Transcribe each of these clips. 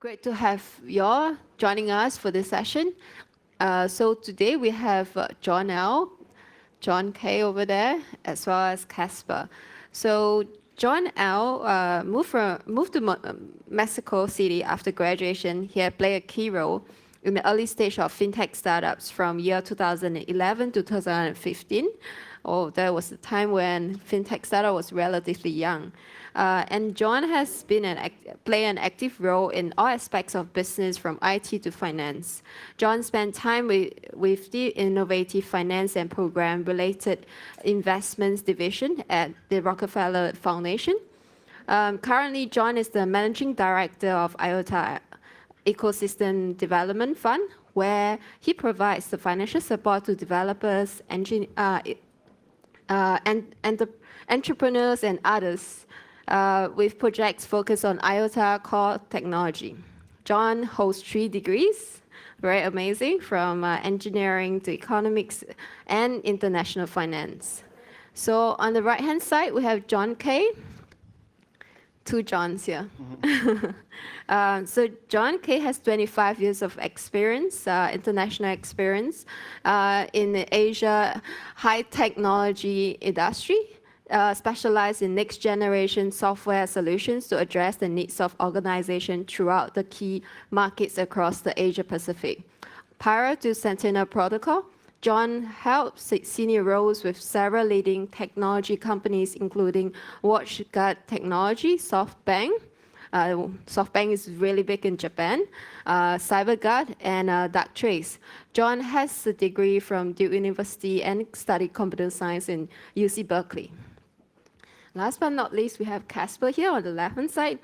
Great to have you all joining us for this session. So today we have John L, John K over there, as well as Casper. So John L moved to Mexico City after graduation. He had played a key role in the early stage of fintech startups from year 2011 to 2015. Oh, that was the time when fintech startup was relatively young. And John has been play an active role in all aspects of business from IT to finance. John spent time with the innovative finance and program-related investments division at the Rockefeller Foundation. Currently, John is the managing director of IOTA Ecosystem Development Fund, where he provides the financial support to developers, entrepreneurs, and others with projects focused on IOTA core technology. John holds 3 degrees, very amazing, from engineering to economics and international finance. So on the right-hand side, we have John K. 2 Johns here. So John K has 25 years of experience, international experience in the Asia high technology industry, specialized in next generation software solutions to address the needs of organizations throughout the key markets across the Asia Pacific. Prior to Sentinel Protocol, John held senior roles with several leading technology companies, including WatchGuard Technology, SoftBank. SoftBank is really big in Japan, CyberGuard, and Darktrace. John has a degree from Duke University and studied computer science in UC Berkeley. Last but not least, we have Casper here on the left-hand side.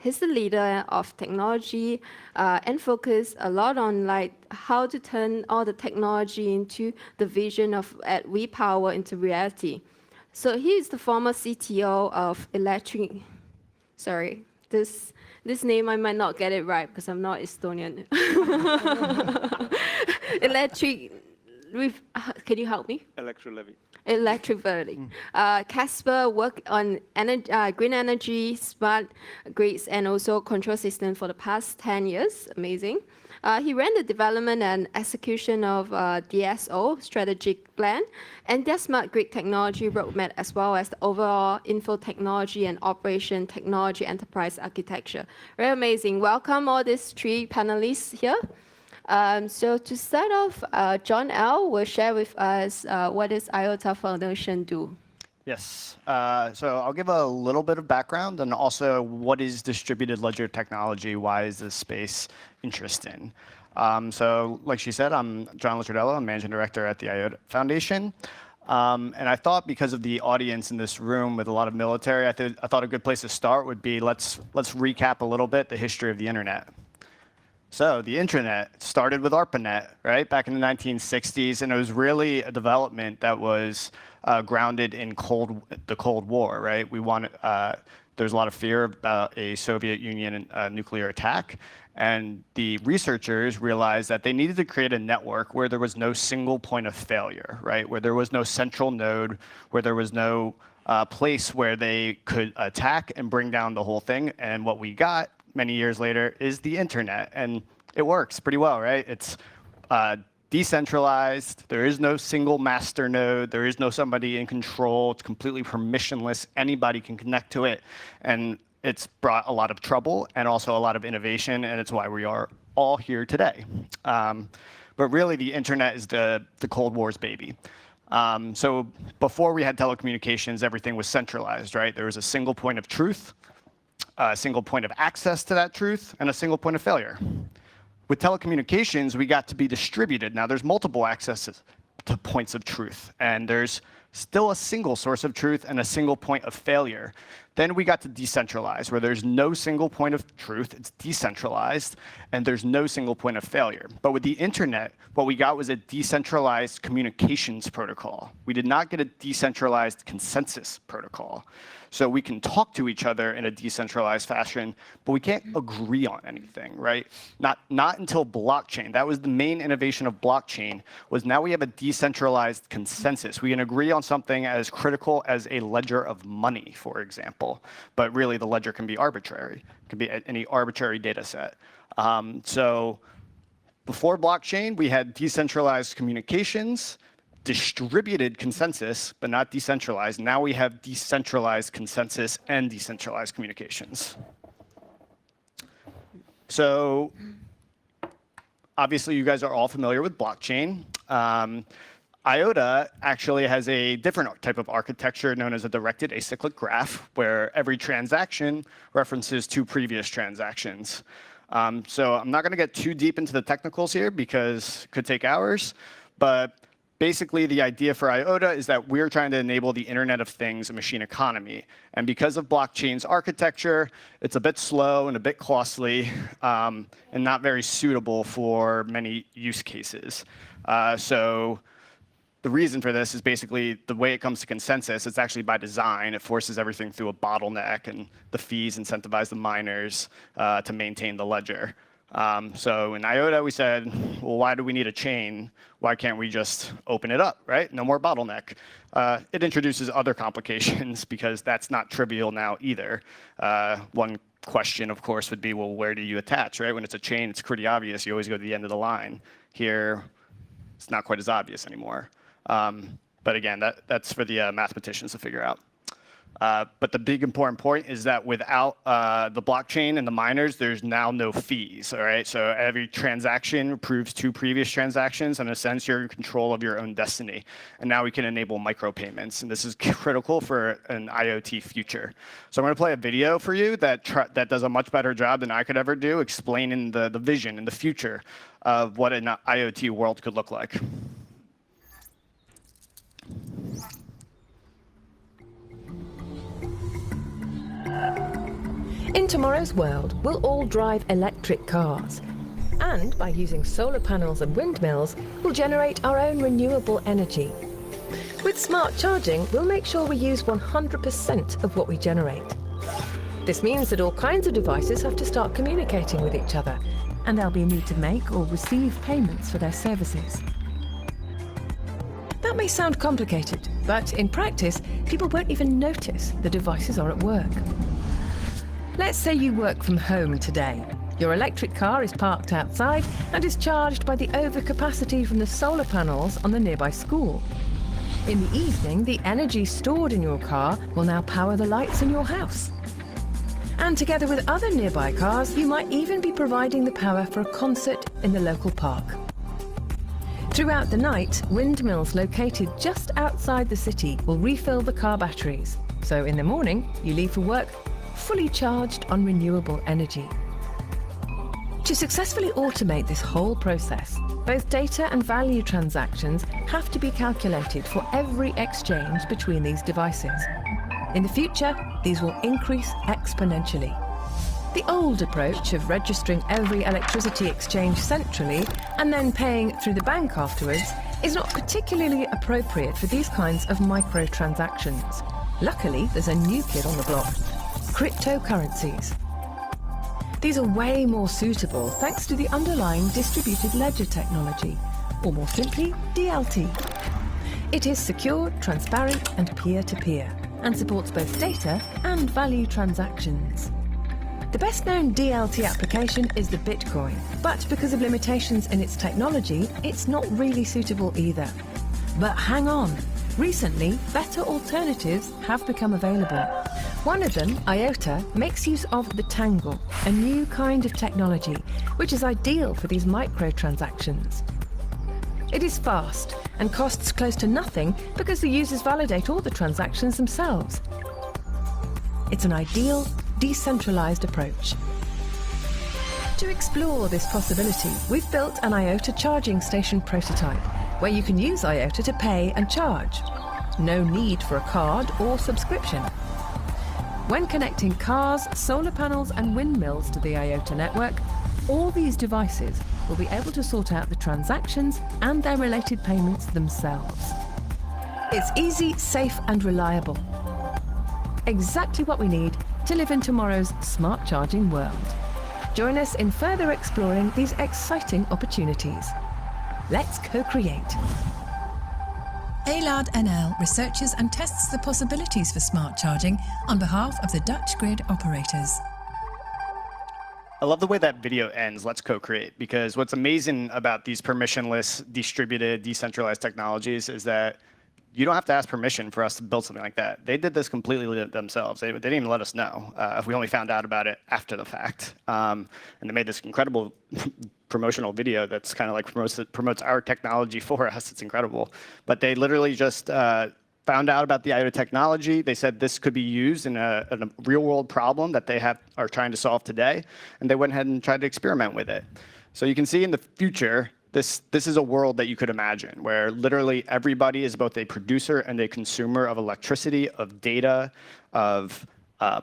He's the leader of technology and focus a lot on how to turn all the technology into the vision of WePower into reality. So he is the former CTO of Sorry, this name I might not get it right because I'm not Estonian. Can you help me? Electric. Casper worked on green energy, smart grids, and also control system for the past 10 years. Amazing. He ran the development and execution of DSO, strategic plan, and their smart grid technology roadmap, as well as the overall info technology and operation technology enterprise architecture. Very amazing. Welcome all these 3 panelists here. So to start off, John L. will share with us what does IOTA Foundation do? Yes. So I'll give a little bit of background and also what is distributed ledger technology? Why is this space interesting? So like she said, I'm John Luttradello. I'm managing director at the IOTA Foundation. And I thought because of the audience in this room with a lot of military, I thought a good place to start would be let's recap a little bit the history of the internet. So the internet started with ARPANET, right, back in the 1960s, and it was really a development that was grounded in the Cold War, right? There's a lot of fear about a Soviet Union nuclear attack, and the researchers realized that they needed to create a network where there was no single point of failure, right? Where there was no central node, where there was no place where they could attack and bring down the whole thing. And what we got many years later is the internet, and it works pretty well, right? It's decentralized. There is no single master node. There is no somebody in control. It's completely permissionless. Anybody can connect to it, and it's brought a lot of trouble and also a lot of innovation, and it's why we are all here today. But really, the internet is the Cold War's baby. So before we had telecommunications, everything was centralized, right? There was a single point of truth, a single point of access to that truth, and a single point of failure. With telecommunications, we got to be distributed. Now, there's multiple accesses to points of truth, and there's still a single source of truth and a single point of failure. Then we got to decentralize, where there's no single point of truth, it's decentralized, and there's no single point of failure. But with the internet, what we got was a decentralized communications protocol. We did not get a decentralized consensus protocol. So we can talk to each other in a decentralized fashion, but we can't agree on anything, right? Not until blockchain. That was the main innovation of blockchain, was now we have a decentralized consensus. We can agree on something as critical as a ledger of money, for example. example. But really, the ledger can be arbitrary. It can be any arbitrary data set. So before blockchain, we had decentralized communications, distributed consensus, but not decentralized. Now we have decentralized consensus and decentralized communications. So obviously, you guys are all familiar with blockchain. IOTA actually has a different type of architecture known as a directed acyclic graph, where every transaction references two previous transactions. So I'm not going to get too deep into the technicals here because it could take hours. But basically, the idea for IOTA is that we're trying to enable the Internet of Things and machine economy. And because of blockchain's architecture, it's a bit slow and a bit costly and not very suitable for many use cases. So the reason for this is basically the way it comes to consensus. It's actually by design. It forces everything through a bottleneck, and the fees incentivize the miners to maintain the ledger. So in IOTA, we said, well, why do we need a chain? Why can't we just open it up, right? No more bottleneck. It introduces other complications because that's not trivial now either. One question, of course, would be, well, where do you attach, right? When it's a chain, it's pretty obvious. You always go to the end of the line. Here, it's not quite as obvious anymore. But again, that's for the mathematicians to figure out. But the big important point is that without the blockchain and the miners, there's now no fees, all right? So every transaction proves two previous transactions. In a sense, you're in control of your own destiny. And now we can enable micropayments. And this is critical for an IoT future. So I'm going to play a video for you that does a much better job than I could ever do, explaining the vision and the future of what an IoT world could look like. In tomorrow's world, we'll all drive electric cars. And by using solar panels and windmills, we'll generate our own renewable energy. With smart charging, we'll make sure we use 100% of what we generate. This means that all kinds of devices have to start communicating with each other, and there'll be a need to make or receive payments for their services. That may sound complicated, but in practice, people won't even notice the devices are at work. Let's say you work from home today. Your electric car is parked outside and is charged by the overcapacity from the solar panels on the nearby school. In the evening, the energy stored in your car will now power the lights in your house. And together with other nearby cars, you might even be providing the power for a concert in the local park. Throughout the night, windmills located just outside the city will refill the car batteries. So in the morning, you leave for work fully charged on renewable energy. To successfully automate this whole process, both data and value transactions have to be calculated for every exchange between these devices. In the future, these will increase exponentially. The old approach of registering every electricity exchange centrally and then paying through the bank afterwards is not particularly appropriate for these kinds of microtransactions. Luckily, there's a new kid on the block: cryptocurrencies. These are way more suitable thanks to the underlying distributed ledger technology, or more simply, DLT. It is secure, transparent, and peer-to-peer, and supports both data and value transactions. The best-known DLT application is the Bitcoin, but because of limitations in its technology, it's not really suitable either. But hang on. Recently, better alternatives have become available. One of them, IOTA, makes use of the Tangle, a new kind of technology, which is ideal for these microtransactions. It is fast and costs close to nothing because the users validate all the transactions themselves. It's an ideal, decentralized approach. To explore this possibility, we've built an IOTA charging station prototype, where you can use IOTA to pay and charge. No need for a card or subscription. When connecting cars, solar panels and windmills to the IOTA network, all these devices will be able to sort out the transactions and their related payments themselves. It's easy, safe and reliable. Exactly what we need to live in tomorrow's smart charging world. Join us in further exploring these exciting opportunities. Let's co-create. ALAD NL researches and tests the possibilities for smart charging on behalf of the Dutch grid operators. I love the way that video ends, let's co-create, because what's amazing about these permissionless, distributed, decentralized technologies is that you don't have to ask permission for us to build something like that. They did this completely themselves. They didn't even let us know. If we only found out about it after the fact. And they made this incredible promotional video that's kind of like promotes our technology for us. It's incredible. But they literally just found out about the IOTA technology. They said this could be used in a real-world problem that they are trying to solve today. And they went ahead and tried to experiment with it. So you can see in the future, this is a world that you could imagine, where literally everybody is both a producer and a consumer of electricity, of data, of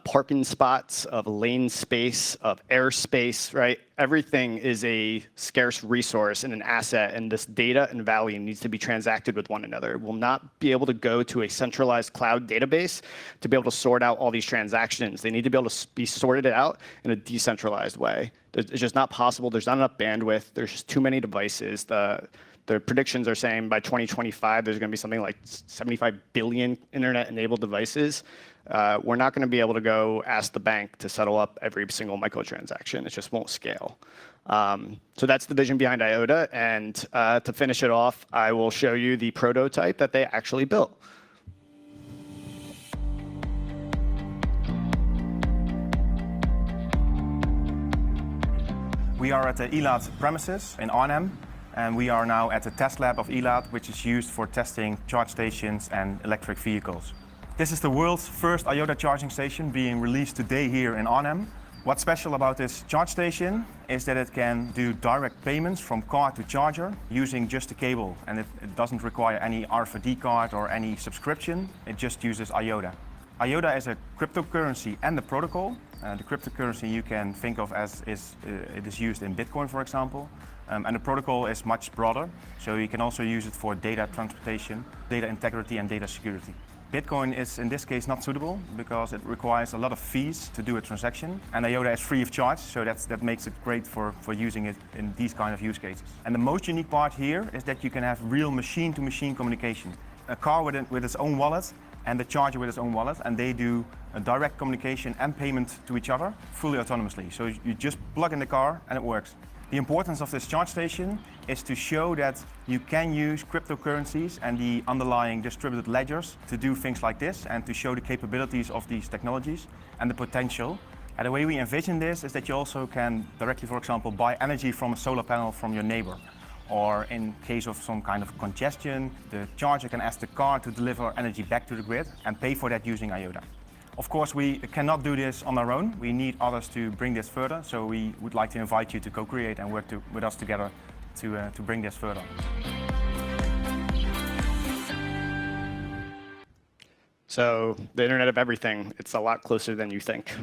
parking spots, of lane space, of airspace, right? Everything is a scarce resource and an asset, and this data and value needs to be transacted with one another. It will not be able to go to a centralized cloud database to be able to sort out all these transactions. They need to be able to be sorted out in a decentralized way. It's just not possible. There's not enough bandwidth. There's just too many devices. The predictions are saying by 2025, there's going to be something like 75 billion internet-enabled devices. We're not going to be able to go ask the bank to settle up every single microtransaction. It just won't scale. So that's the vision behind IOTA. And to finish it off, I will show you the prototype that they actually built. We are at the ELAD premises in Arnhem, and we are now at the test lab of ELAD, which is used for testing charge stations and electric vehicles. This is the world's first IOTA charging station being released today here in Arnhem. What's special about this charge station is that it can do direct payments from car to charger using just a cable, and it doesn't require any RFID card or any subscription. It just uses IOTA. IOTA is a cryptocurrency and a protocol. The cryptocurrency you can think of as it is used in Bitcoin, for example. And the protocol is much broader, so you can also use it for data transportation, data integrity, and data security. Bitcoin is, in this case, not suitable because it requires a lot of fees to do a transaction, and IOTA is free of charge, so that makes it great for using it in these kind of use cases. And the most unique part here is that you can have real machine-to-machine communication. A car with its own wallet and the charger with its own wallet, and they do a direct communication and payment to each other fully autonomously. So you just plug in the car and it works. The importance of this charge station is to show that you can use cryptocurrencies and the underlying distributed ledgers to do things like this, and to show the capabilities of these technologies and the potential. And the way we envision this is that you also can directly, for example, buy energy from a solar panel from your neighbor. Or in case of some kind of congestion, the charger can ask the car to deliver energy back to the grid and pay for that using IOTA. Of course, we cannot do this on our own. We need others to bring this further. So we would like to invite you to co-create and work with us together to bring this further. So the Internet of Everything, it's a lot closer than you think.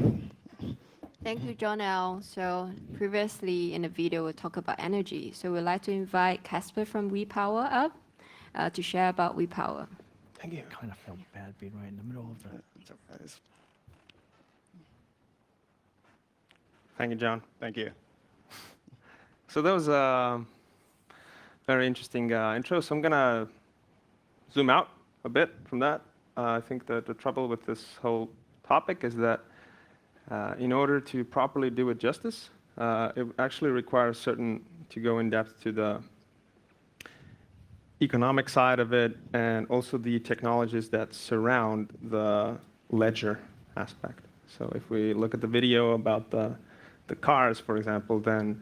Thank you, John L. So previously in the video, we talked about energy. So we'd like to invite Casper from WePower up to share about WePower. Thank you. Kind of felt bad being right in the middle of that. Thank you, John. Thank you. So that was a very interesting intro. So I'm going to zoom out a bit from that. I think that the trouble with this whole topic is that in order to properly do it justice, it actually requires to go in depth to the economic side of it, and also the technologies that surround the ledger aspect. So if we look at the video about the cars, for example, then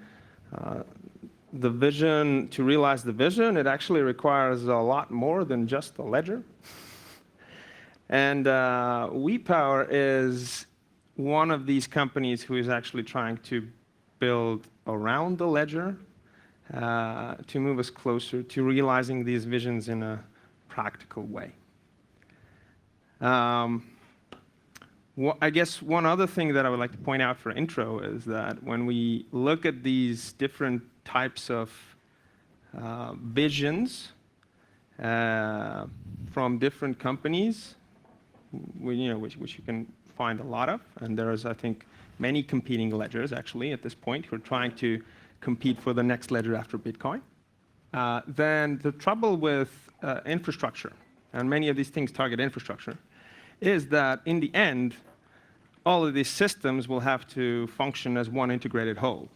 the vision, to realize the vision, it actually requires a lot more than just the ledger. And WePower is one of these companies who is actually trying to build around the ledger to move us closer to realizing these visions in a practical way. I guess one other thing that I would like to point out for intro is that when we look at these different types of visions from different companies, which you can find a lot of, and there is, I think, many competing ledgers actually at this point who are trying to compete for the next ledger after Bitcoin. Then the trouble with infrastructure and many of these things target infrastructure, is that in the end, all of these systems will have to function as one integrated whole.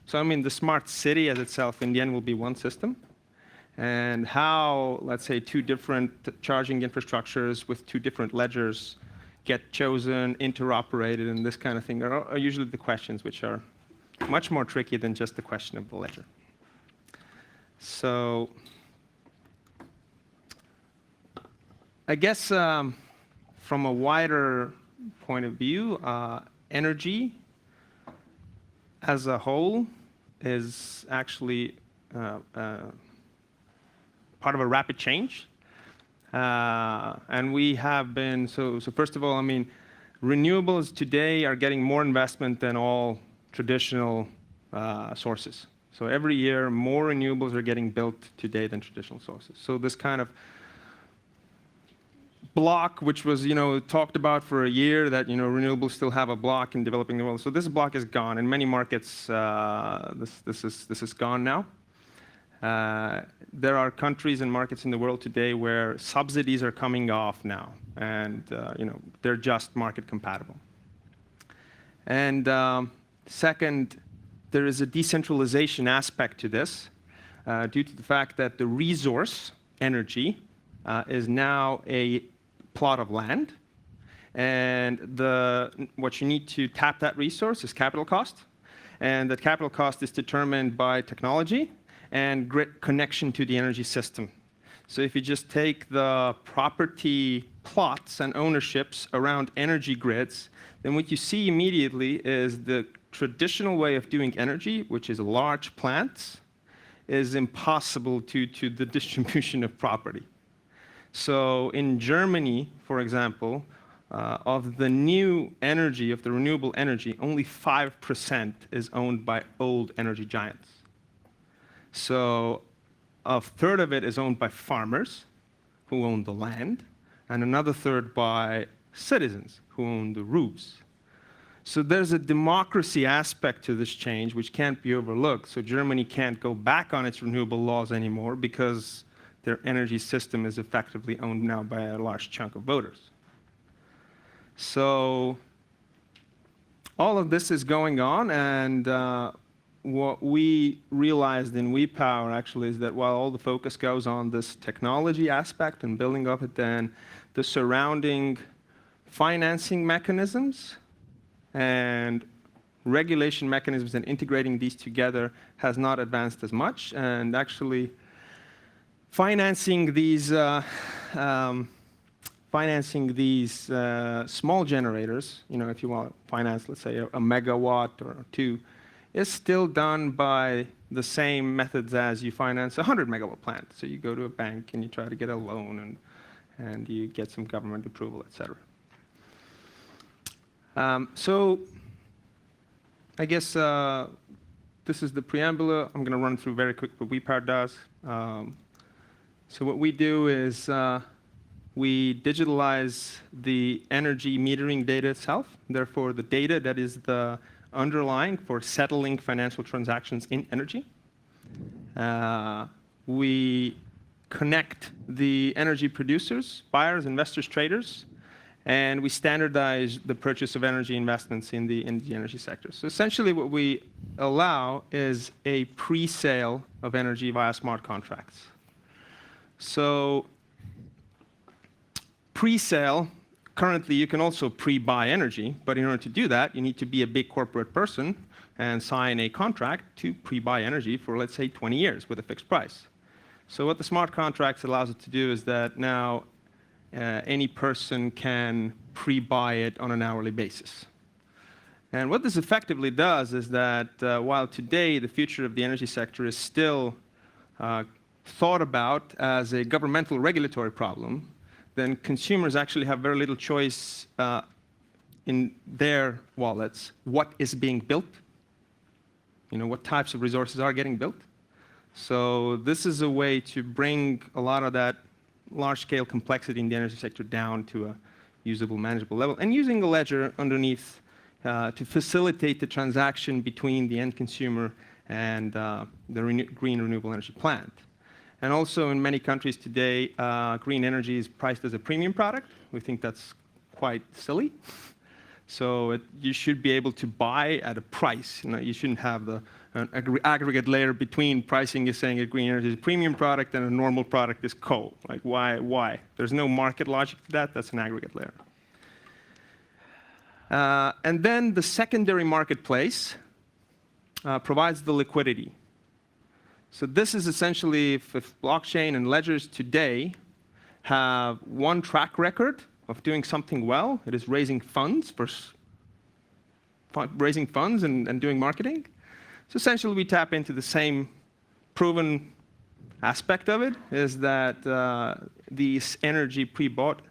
So I mean, the smart city as itself in the end will be one system. And how, let's say, two different charging infrastructures with two different ledgers get chosen, interoperated, and this kind of thing are usually the questions which are much more tricky than just the question of the ledger. So I guess from a wider point of view, energy as a whole is actually part of a rapid change. And we have been, so first of all, I mean, renewables today are getting more investment than all traditional sources. So every year, more renewables are getting built today than traditional sources. So this kind of block, which was, talked about for a year, that, renewables still have a block in developing the world. So this block is gone. In many markets, this is gone now. There are countries and markets in the world today where subsidies are coming off now, and they're just market compatible. And second, there is a decentralization aspect to this due to the fact that the resource, energy, is now a plot of land, and what you need to tap that resource is capital cost, and that capital cost is determined by technology and grid connection to the energy system. So if you just take the property plots and ownerships around energy grids, then what you see immediately is the traditional way of doing energy, which is large plants, is impossible due to the distribution of property. So in Germany, for example, of the new energy, of the renewable energy, only 5% is owned by old energy giants. So a third of it is owned by farmers who own the land, and another third by citizens who own the roofs. So there's a democracy aspect to this change which can't be overlooked. So Germany can't go back on its renewable laws anymore because their energy system is effectively owned now by a large chunk of voters. So all of this is going on, and what we realized in WePower actually is that while all the focus goes on this technology aspect and building of it, then the surrounding financing mechanisms and regulation mechanisms and integrating these together has not advanced as much. And actually financing these small generators, if you want to finance, let's say, a megawatt or two, is still done by the same methods as you finance a 100 megawatt plant. So you go to a bank and you try to get a loan, and you get some government approval, et cetera. So I guess this is the preamble. I'm going to run through very quick what WePower does. So what we do is we digitalize the energy metering data itself. Therefore, the data that is the underlying for settling financial transactions in energy. We connect the energy producers, buyers, investors, traders, and we standardize the purchase of energy investments in the energy sector. So essentially what we allow is a pre-sale of energy via smart contracts. So pre-sale, currently you can also pre-buy energy, but in order to do that, you need to be a big corporate person and sign a contract to pre-buy energy for, let's say, 20 years with a fixed price. So what the smart contracts allows it to do is that now any person can pre-buy it on an hourly basis. And what this effectively does is that while today the future of the energy sector is still thought about as a governmental regulatory problem, then consumers actually have very little choice in their wallets what is being built, what types of resources are getting built. So this is a way to bring a lot of that large-scale complexity in the energy sector down to a usable, manageable level, and using a ledger underneath to facilitate the transaction between the end consumer and the green renewable energy plant. And also in many countries today, green energy is priced as a premium product. We think that's quite silly. So you should be able to buy at a price. You shouldn't have an aggregate layer between pricing is saying a green energy is a premium product and a normal product is coal. Like why? There's no market logic to that. That's an aggregate layer. And then the secondary marketplace provides the liquidity. So this is essentially if blockchain and ledgers today have one track record of doing something well, it is raising funds and doing marketing. So essentially we tap into the same proven aspect of it, is that this energy pre-bought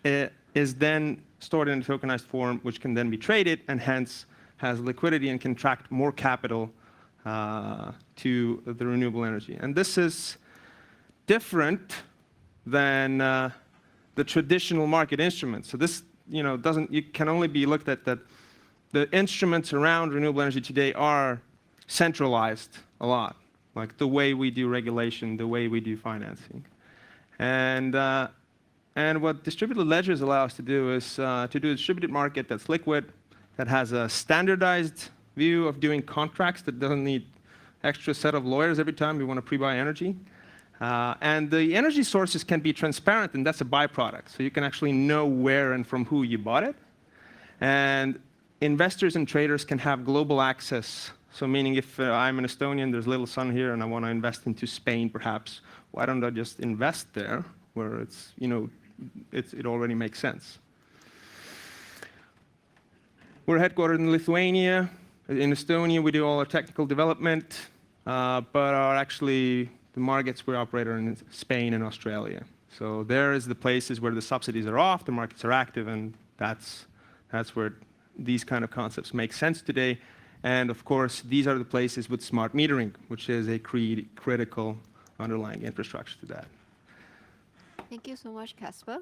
is then stored in a tokenized form, which can then be traded and hence has liquidity and can attract more capital to the renewable energy. And this is different than the traditional market instruments. So this, you can only be looked at that the instruments around renewable energy today are centralized a lot, like the way we do regulation, the way we do financing. And what distributed ledgers allow us to do is to do a distributed market that's liquid, that has a standardized view of doing contracts that doesn't need extra set of lawyers every time we want to pre-buy energy. And the energy sources can be transparent, and that's a byproduct. So you can actually know where and from who you bought it. And investors and traders can have global access. So meaning if I'm an Estonian, there's little sun here, and I want to invest into Spain perhaps, why don't I just invest there where it's, it already makes sense. We're headquartered in Lithuania. In Estonia, we do all our technical development, but the markets we operate are in Spain and Australia. So there is the places where the subsidies are off, the markets are active, and that's where these kind of concepts make sense today. And of course, these are the places with smart metering, which is a critical underlying infrastructure to that. Thank you so much, Casper.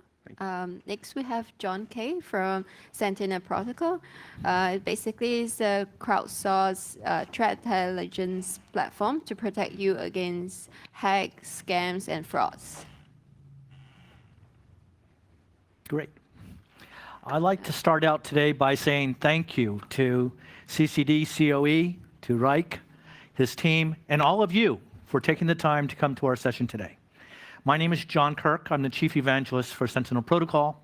Next, we have John Kay from Sentinel Protocol. It basically is a crowdsourced threat intelligence platform to protect you against hacks, scams, and frauds. Great. I'd like to start out today by saying thank you to CCD, COE, to Reich, his team, and all of you for taking the time to come to our session today. My name is John Kirk. I'm the Chief Evangelist for Sentinel Protocol.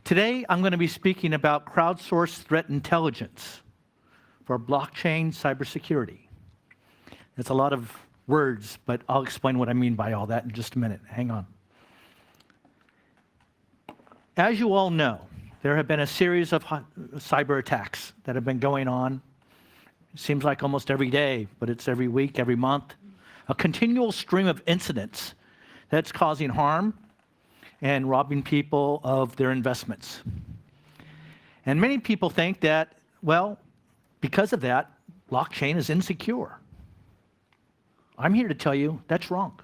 Today, I'm going to be speaking about crowdsourced threat intelligence for blockchain cybersecurity. That's a lot of words, but I'll explain what I mean by all that in just a minute. Hang on. As you all know, there have been a series of cyber attacks that have been going on. It seems like almost every day, but it's every week, every month. A continual stream of incidents that's causing harm and robbing people of their investments. And many people think that, well, because of that, blockchain is insecure. I'm here to tell you that's wrong.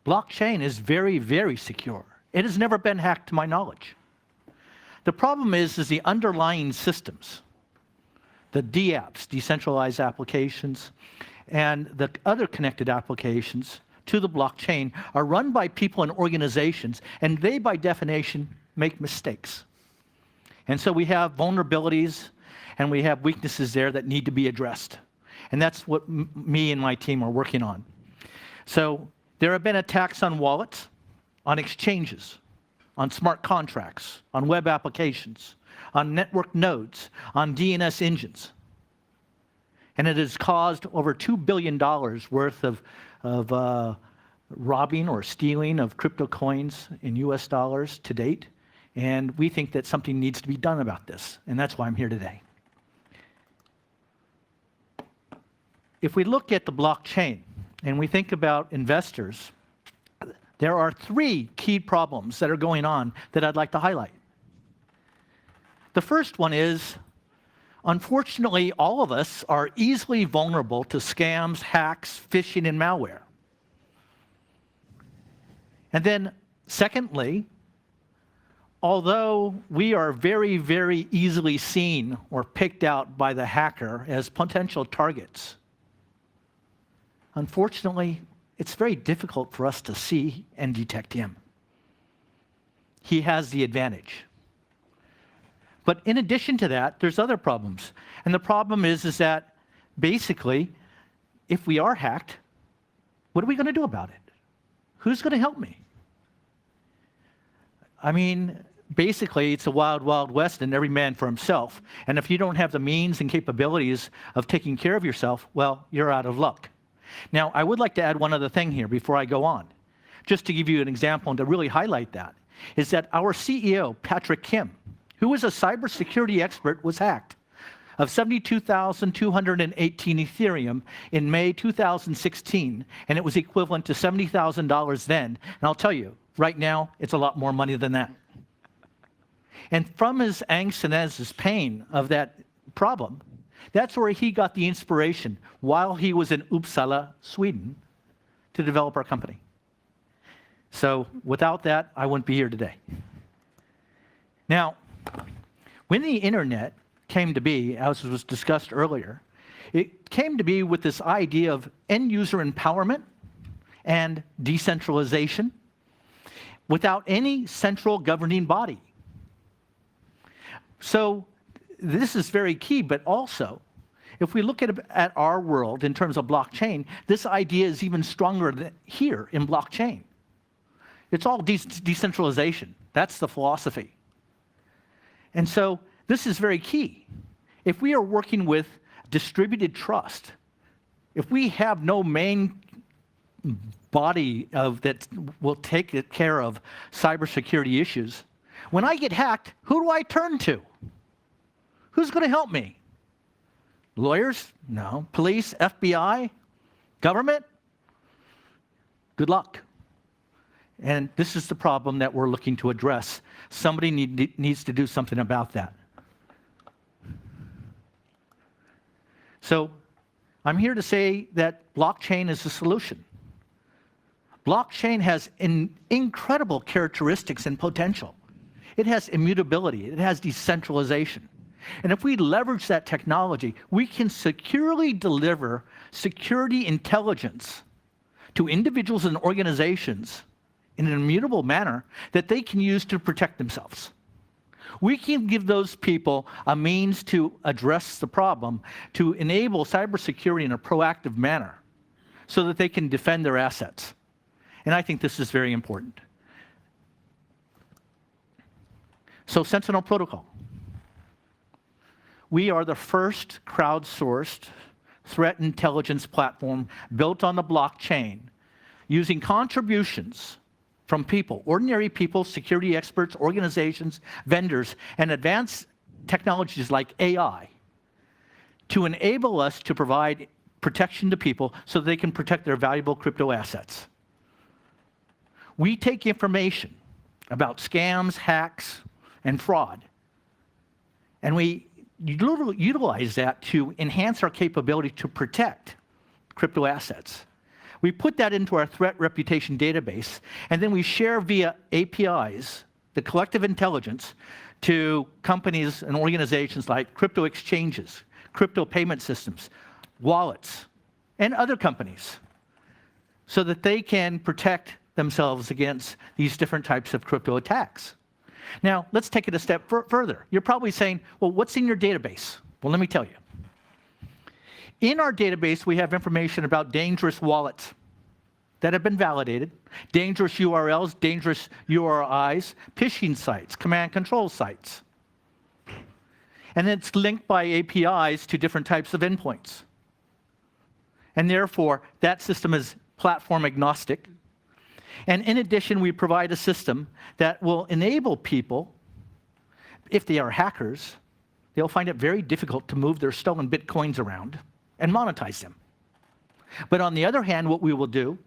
Blockchain is very, very secure. It has never been hacked to my knowledge. The problem is the underlying systems, the DApps, decentralized applications, and the other connected applications to the blockchain are run by people and organizations, and they, by definition, make mistakes. And so we have vulnerabilities, and we have weaknesses there that need to be addressed. And that's what me and my team are working on. So there have been attacks on wallets, on exchanges, on smart contracts, on web applications, on network nodes, on DNS engines. And it has caused over $2 billion worth of robbing or stealing of crypto coins in US dollars to date. And we think that something needs to be done about this. And that's why I'm here today. If we look at the blockchain and we think about investors, there are three key problems that are going on that I'd like to highlight. The first one is, unfortunately, all of us are easily vulnerable to scams, hacks, phishing, and malware. And then, secondly, although we are very, very easily seen or picked out by the hacker as potential targets, unfortunately, it's very difficult for us to see and detect him. He has the advantage. But in addition to that, there's other problems. And the problem is that basically, if we are hacked, what are we going to do about it? Who's going to help me? I mean, basically, it's a wild, wild west and every man for himself. And if you don't have the means and capabilities of taking care of yourself, well, you're out of luck. Now, I would like to add one other thing here before I go on, just to give you an example and to really highlight that, is that our CEO, Patrick Kim, who is a cybersecurity expert, was hacked of 72,218 Ethereum in May 2016, and it was equivalent to $70,000 then. And I'll tell you, right now, it's a lot more money than that. And from his angst and as his pain of that problem, that's where he got the inspiration while he was in Uppsala, Sweden, to develop our company. So without that, I wouldn't be here today. Now, when the internet came to be, as was discussed earlier, it came to be with this idea of end-user empowerment and decentralization without any central governing body. So this is very key, but also, if we look at our world in terms of blockchain, this idea is even stronger than here in blockchain. It's all decentralization. That's the philosophy. And so this is very key. If we are working with distributed trust, if we have no main body that will take care of cybersecurity issues, when I get hacked, who do I turn to? Who's going to help me? Lawyers? No. Police? FBI? Government? Good luck. And this is the problem that we're looking to address. Somebody needs to do something about that. So I'm here to say that blockchain is the solution. Blockchain has incredible characteristics and potential. It has immutability. It has decentralization. And if we leverage that technology, we can securely deliver security intelligence to individuals and organizations in an immutable manner that they can use to protect themselves. We can give those people a means to address the problem, to enable cybersecurity in a proactive manner so that they can defend their assets. And I think this is very important. So Sentinel Protocol. We are the first crowdsourced threat intelligence platform built on the blockchain using contributions from people, ordinary people, security experts, organizations, vendors, and advanced technologies like AI to enable us to provide protection to people so they can protect their valuable crypto assets. We take information about scams, hacks, and fraud, and we utilize that to enhance our capability to protect crypto assets. We put that into our threat reputation database, and then we share via APIs the collective intelligence to companies and organizations like crypto exchanges, crypto payment systems, wallets, and other companies so that they can protect themselves against these different types of crypto attacks. Now, let's take it a step further. You're probably saying, well, what's in your database? Well, let me tell you. In our database, we have information about dangerous wallets that have been validated, dangerous URLs, dangerous URIs, phishing sites, command control sites. And it's linked by APIs to different types of endpoints. And therefore, that system is platform agnostic. And in addition, we provide a system that will enable people, if they are hackers, they'll find it very difficult to move their stolen bitcoins around and monetize them. But on the other hand, what we will do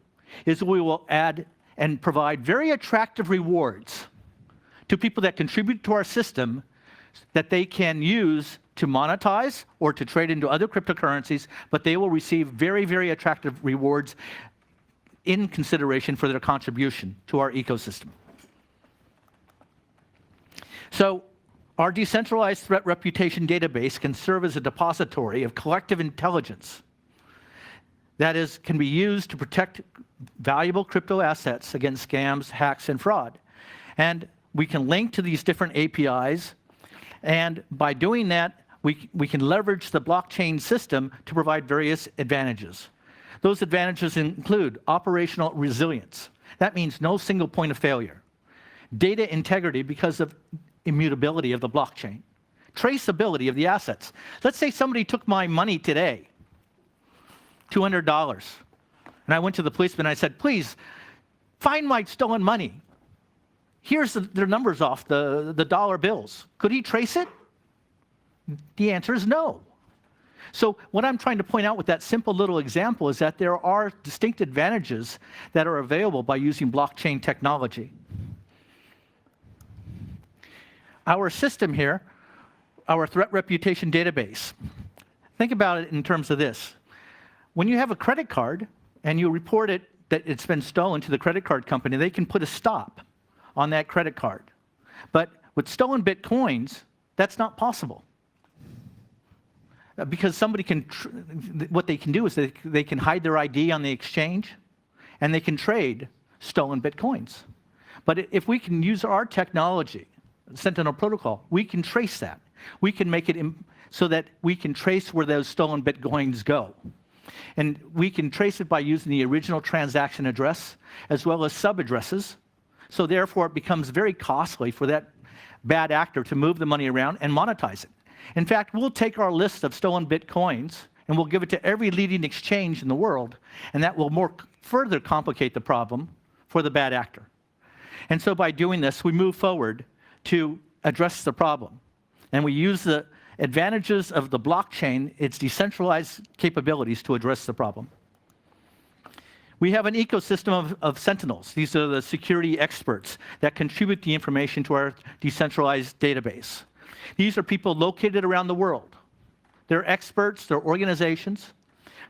is we will add and provide very attractive rewards to people that contribute to our system that they can use to monetize or to trade into other cryptocurrencies, but they will receive very, very attractive rewards in consideration for their contribution to our ecosystem. So our decentralized threat reputation database can serve as a depository of collective intelligence that is, can be used to protect valuable crypto assets against scams, hacks, and fraud. And we can link to these different APIs, and by doing that, we can leverage the blockchain system to provide various advantages. Those advantages include operational resilience. That means no single point of failure. Data integrity because of immutability of the blockchain. Traceability of the assets. Let's say somebody took my money today, $200, and I went to the policeman and I said, please, find my stolen money. Here's their numbers off the dollar bills. Could he trace it? The answer is no. So what I'm trying to point out with that simple little example is that there are distinct advantages that are available by using blockchain technology. Our system here, our threat reputation database, think about it in terms of this. When you have a credit card and you report it that it's been stolen to the credit card company, they can put a stop on that credit card. But with stolen Bitcoins, that's not possible. Because somebody can, what they can do is they can hide their ID on the exchange, and they can trade stolen Bitcoins. But if we can use our technology, Sentinel Protocol, we can trace that. We can make it so that we can trace where those stolen Bitcoins go. And we can trace it by using the original transaction address, as well as sub-addresses. So therefore, it becomes very costly for that bad actor to move the money around and monetize it. In fact, we'll take our list of stolen Bitcoins and we'll give it to every leading exchange in the world, and that will further complicate the problem for the bad actor. And so by doing this, we move forward to address the problem. And we use the advantages of the blockchain, its decentralized capabilities, to address the problem. We have an ecosystem of sentinels. These are the security experts that contribute the information to our decentralized database. These are people located around the world. They're experts, they're organizations,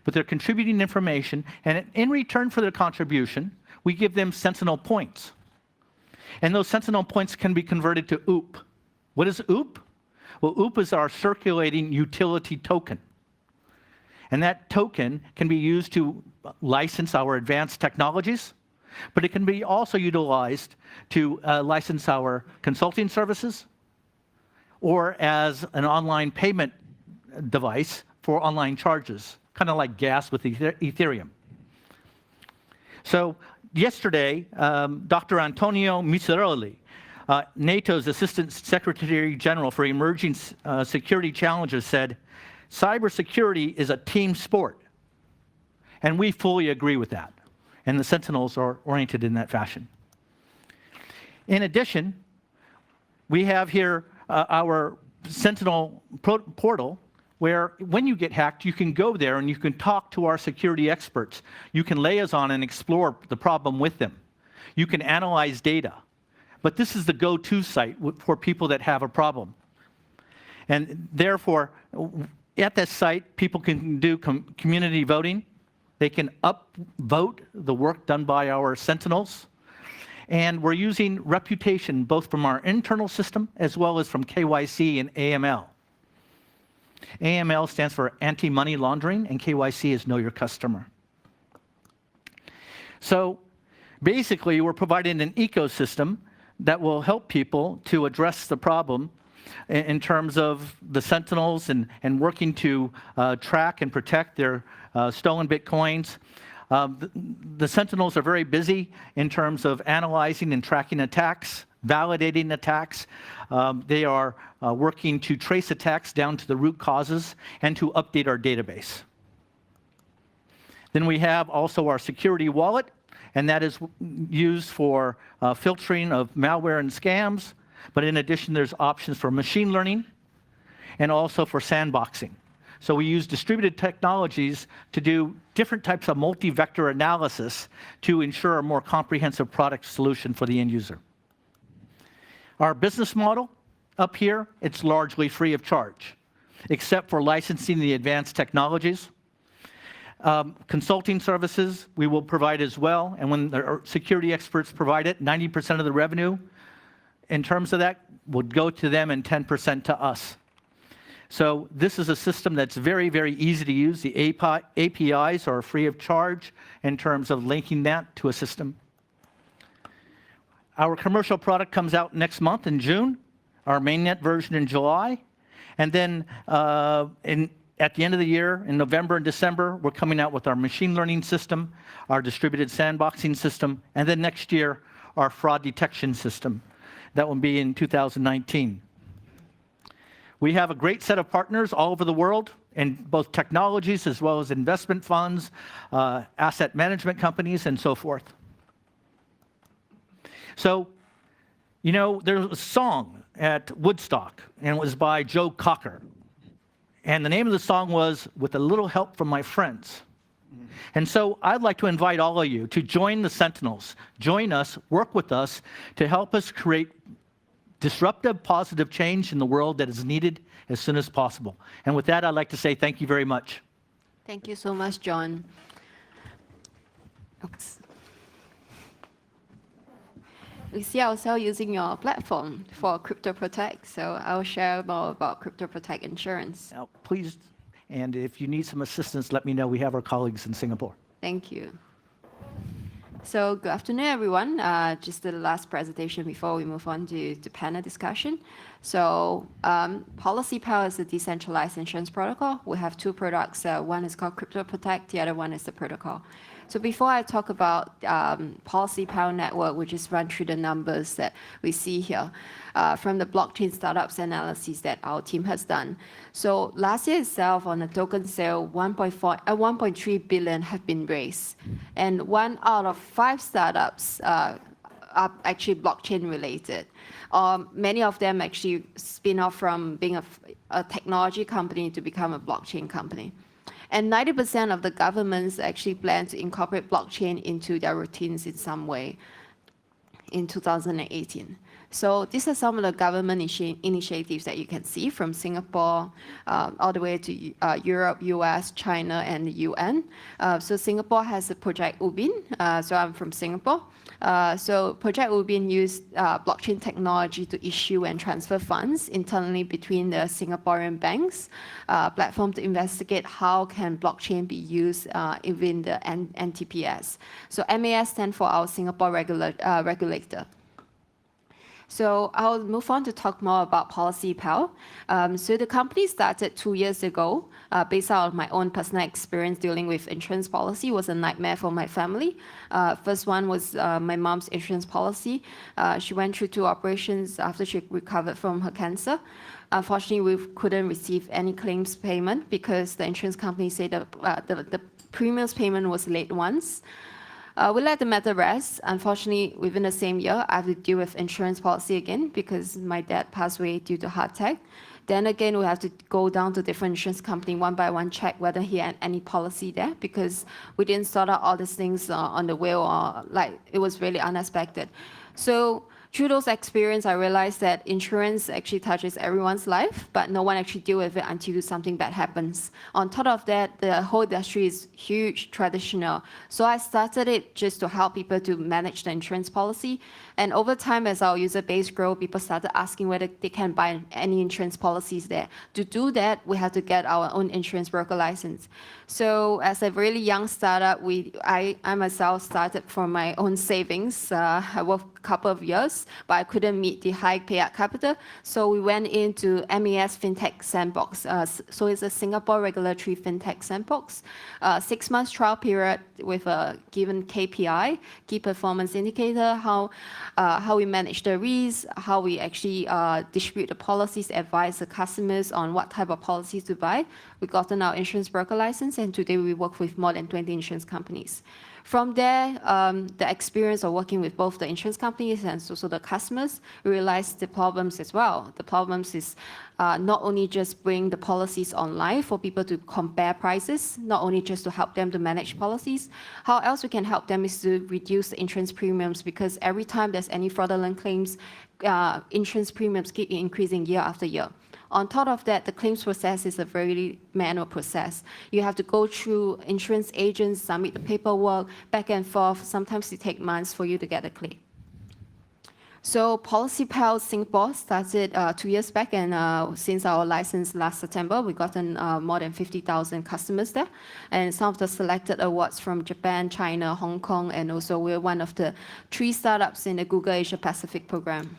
but they're contributing information, and in return for their contribution, we give them Sentinel points. And those Sentinel points can be converted to OOP. What is OOP? Well, OOP is our circulating utility token. And that token can be used to license our advanced technologies, but it can be also utilized to license our consulting services, or as an online payment device for online charges, kind of like gas with Ethereum. So yesterday, Dr. Antonio Miciroli, NATO's Assistant Secretary General for Emerging Security Challenges, said, cybersecurity is a team sport. And we fully agree with that. And the Sentinels are oriented in that fashion. In addition, we have here our Sentinel portal, where when you get hacked, you can go there and you can talk to our security experts. You can liaison and explore the problem with them. You can analyze data. But this is the go-to site for people that have a problem. And therefore, at this site, people can do community voting. They can upvote the work done by our Sentinels. And we're using reputation both from our internal system as well as from KYC and AML. AML stands for anti-money laundering, and KYC is know your customer. So basically, we're providing an ecosystem that will help people to address the problem in terms of the Sentinels and working to track and protect their stolen Bitcoins. The Sentinels are very busy in terms of analyzing and tracking attacks, validating attacks. They are working to trace attacks down to the root causes and to update our database. Then we have also our security wallet, and that is used for filtering of malware and scams. But in addition, there's options for machine learning and also for sandboxing. So we use distributed technologies to do different types of multi-vector analysis to ensure a more comprehensive product solution for the end user. Our business model up here, it's largely free of charge, except for licensing the advanced technologies. Consulting services we will provide as well, and when the security experts provide it, 90% of the revenue in terms of that would go to them and 10% to us. So this is a system that's very, very easy to use. The APIs are free of charge in terms of linking that to a system. Our commercial product comes out next month in June, our mainnet version in July, and then at the end of the year, in November and December, we're coming out with our machine learning system, our distributed sandboxing system, and then next year, our fraud detection system. That will be in 2019. We have a great set of partners all over the world in both technologies as well as investment funds, asset management companies, and so forth. So, you know, there's a song at Woodstock, and it was by Joe Cocker. And the name of the song was "With a Little Help from My Friends." And so I'd like to invite all of you to join the Sentinels. Join us, work with us to help us create disruptive, positive change in the world that is needed as soon as possible. And with that, I'd like to say thank you very much. Thank you so much, John. Oops. We see ourselves using your platform for Crypto Protect, so I'll share more about Crypto Protect insurance. Now, please, and if you need some assistance, let me know. We have our colleagues in Singapore. Thank you. So good afternoon, everyone. Just the last presentation before we move on to panel discussion. So PolicyPal is a decentralized insurance protocol. We have two products. One is called Crypto Protect. The other one is the protocol. So before I talk about PolicyPal network, we just run through the numbers that we see here from the blockchain startups analysis that our team has done. So last year itself, on the token sale, 1.3 billion have been raised. And 1 out of 5 startups are actually blockchain related. Many of them actually spin off from being a technology company to become a blockchain company. And 90% of the governments actually plan to incorporate blockchain into their routines in some way in 2018. So these are some of the government initiatives that you can see from Singapore all the way to Europe, US, China, and the UN. So Singapore has a Project Ubin. So I'm from Singapore. So Project Ubin used blockchain technology to issue and transfer funds internally between the Singaporean banks, platform to investigate how can blockchain be used within the NTPS. So MAS stands for our Singapore regulator. So I'll move on to talk more about PolicyPal. So the company started 2 years ago, based out of my own personal experience dealing with insurance policy. It was a nightmare for my family. First one was my mom's insurance policy. She went through 2 operations after she recovered from her cancer. Unfortunately, we couldn't receive any claims payment because the insurance company said the premiums payment was late once. We let the matter rest. Unfortunately, within the same year, I have to deal with insurance policy again because my dad passed away due to heart attack. Then again, we have to go down to different insurance company one by one, check whether he had any policy there because we didn't sort out all these things on the way, or like it was really unexpected. So through those experiences, I realized that insurance actually touches everyone's life, but no one actually deals with it until something bad happens. On top of that, the whole industry is huge, traditional. So I started it just to help people to manage the insurance policy. And over time, as our user base grew, people started asking whether they can buy any insurance policies there. To do that, we have to get our own insurance broker license. So as a really young startup, I myself started from my own savings. I worked a couple of years, but I couldn't meet the high payout capital. So we went into MAS FinTech Sandbox. So it's a Singapore regulatory FinTech Sandbox. 6 months trial period with a given KPI, key performance indicator, how we manage the risk, how we actually distribute the policies, advise the customers on what type of policies to buy. We've gotten our insurance broker license, and today we work with more than 20 insurance companies. From there, the experience of working with both the insurance companies and also the customers, we realized the problems as well. The problems is not only just bring the policies online for people to compare prices, not only just to help them to manage policies, how else we can help them is to reduce the insurance premiums, because every time there's any fraudulent claims, insurance premiums keep increasing year after year. On top of that, the claims process is a very manual process. You have to go through insurance agents, submit the paperwork, back and forth. Sometimes it takes months for you to get a claim. So Policy Pal Singapore started 2 years back, and since our license last September, we've gotten more than 50,000 customers there. And some of the selected awards from Japan, China, Hong Kong, and also we're one of the 3 startups in the Google Asia Pacific program.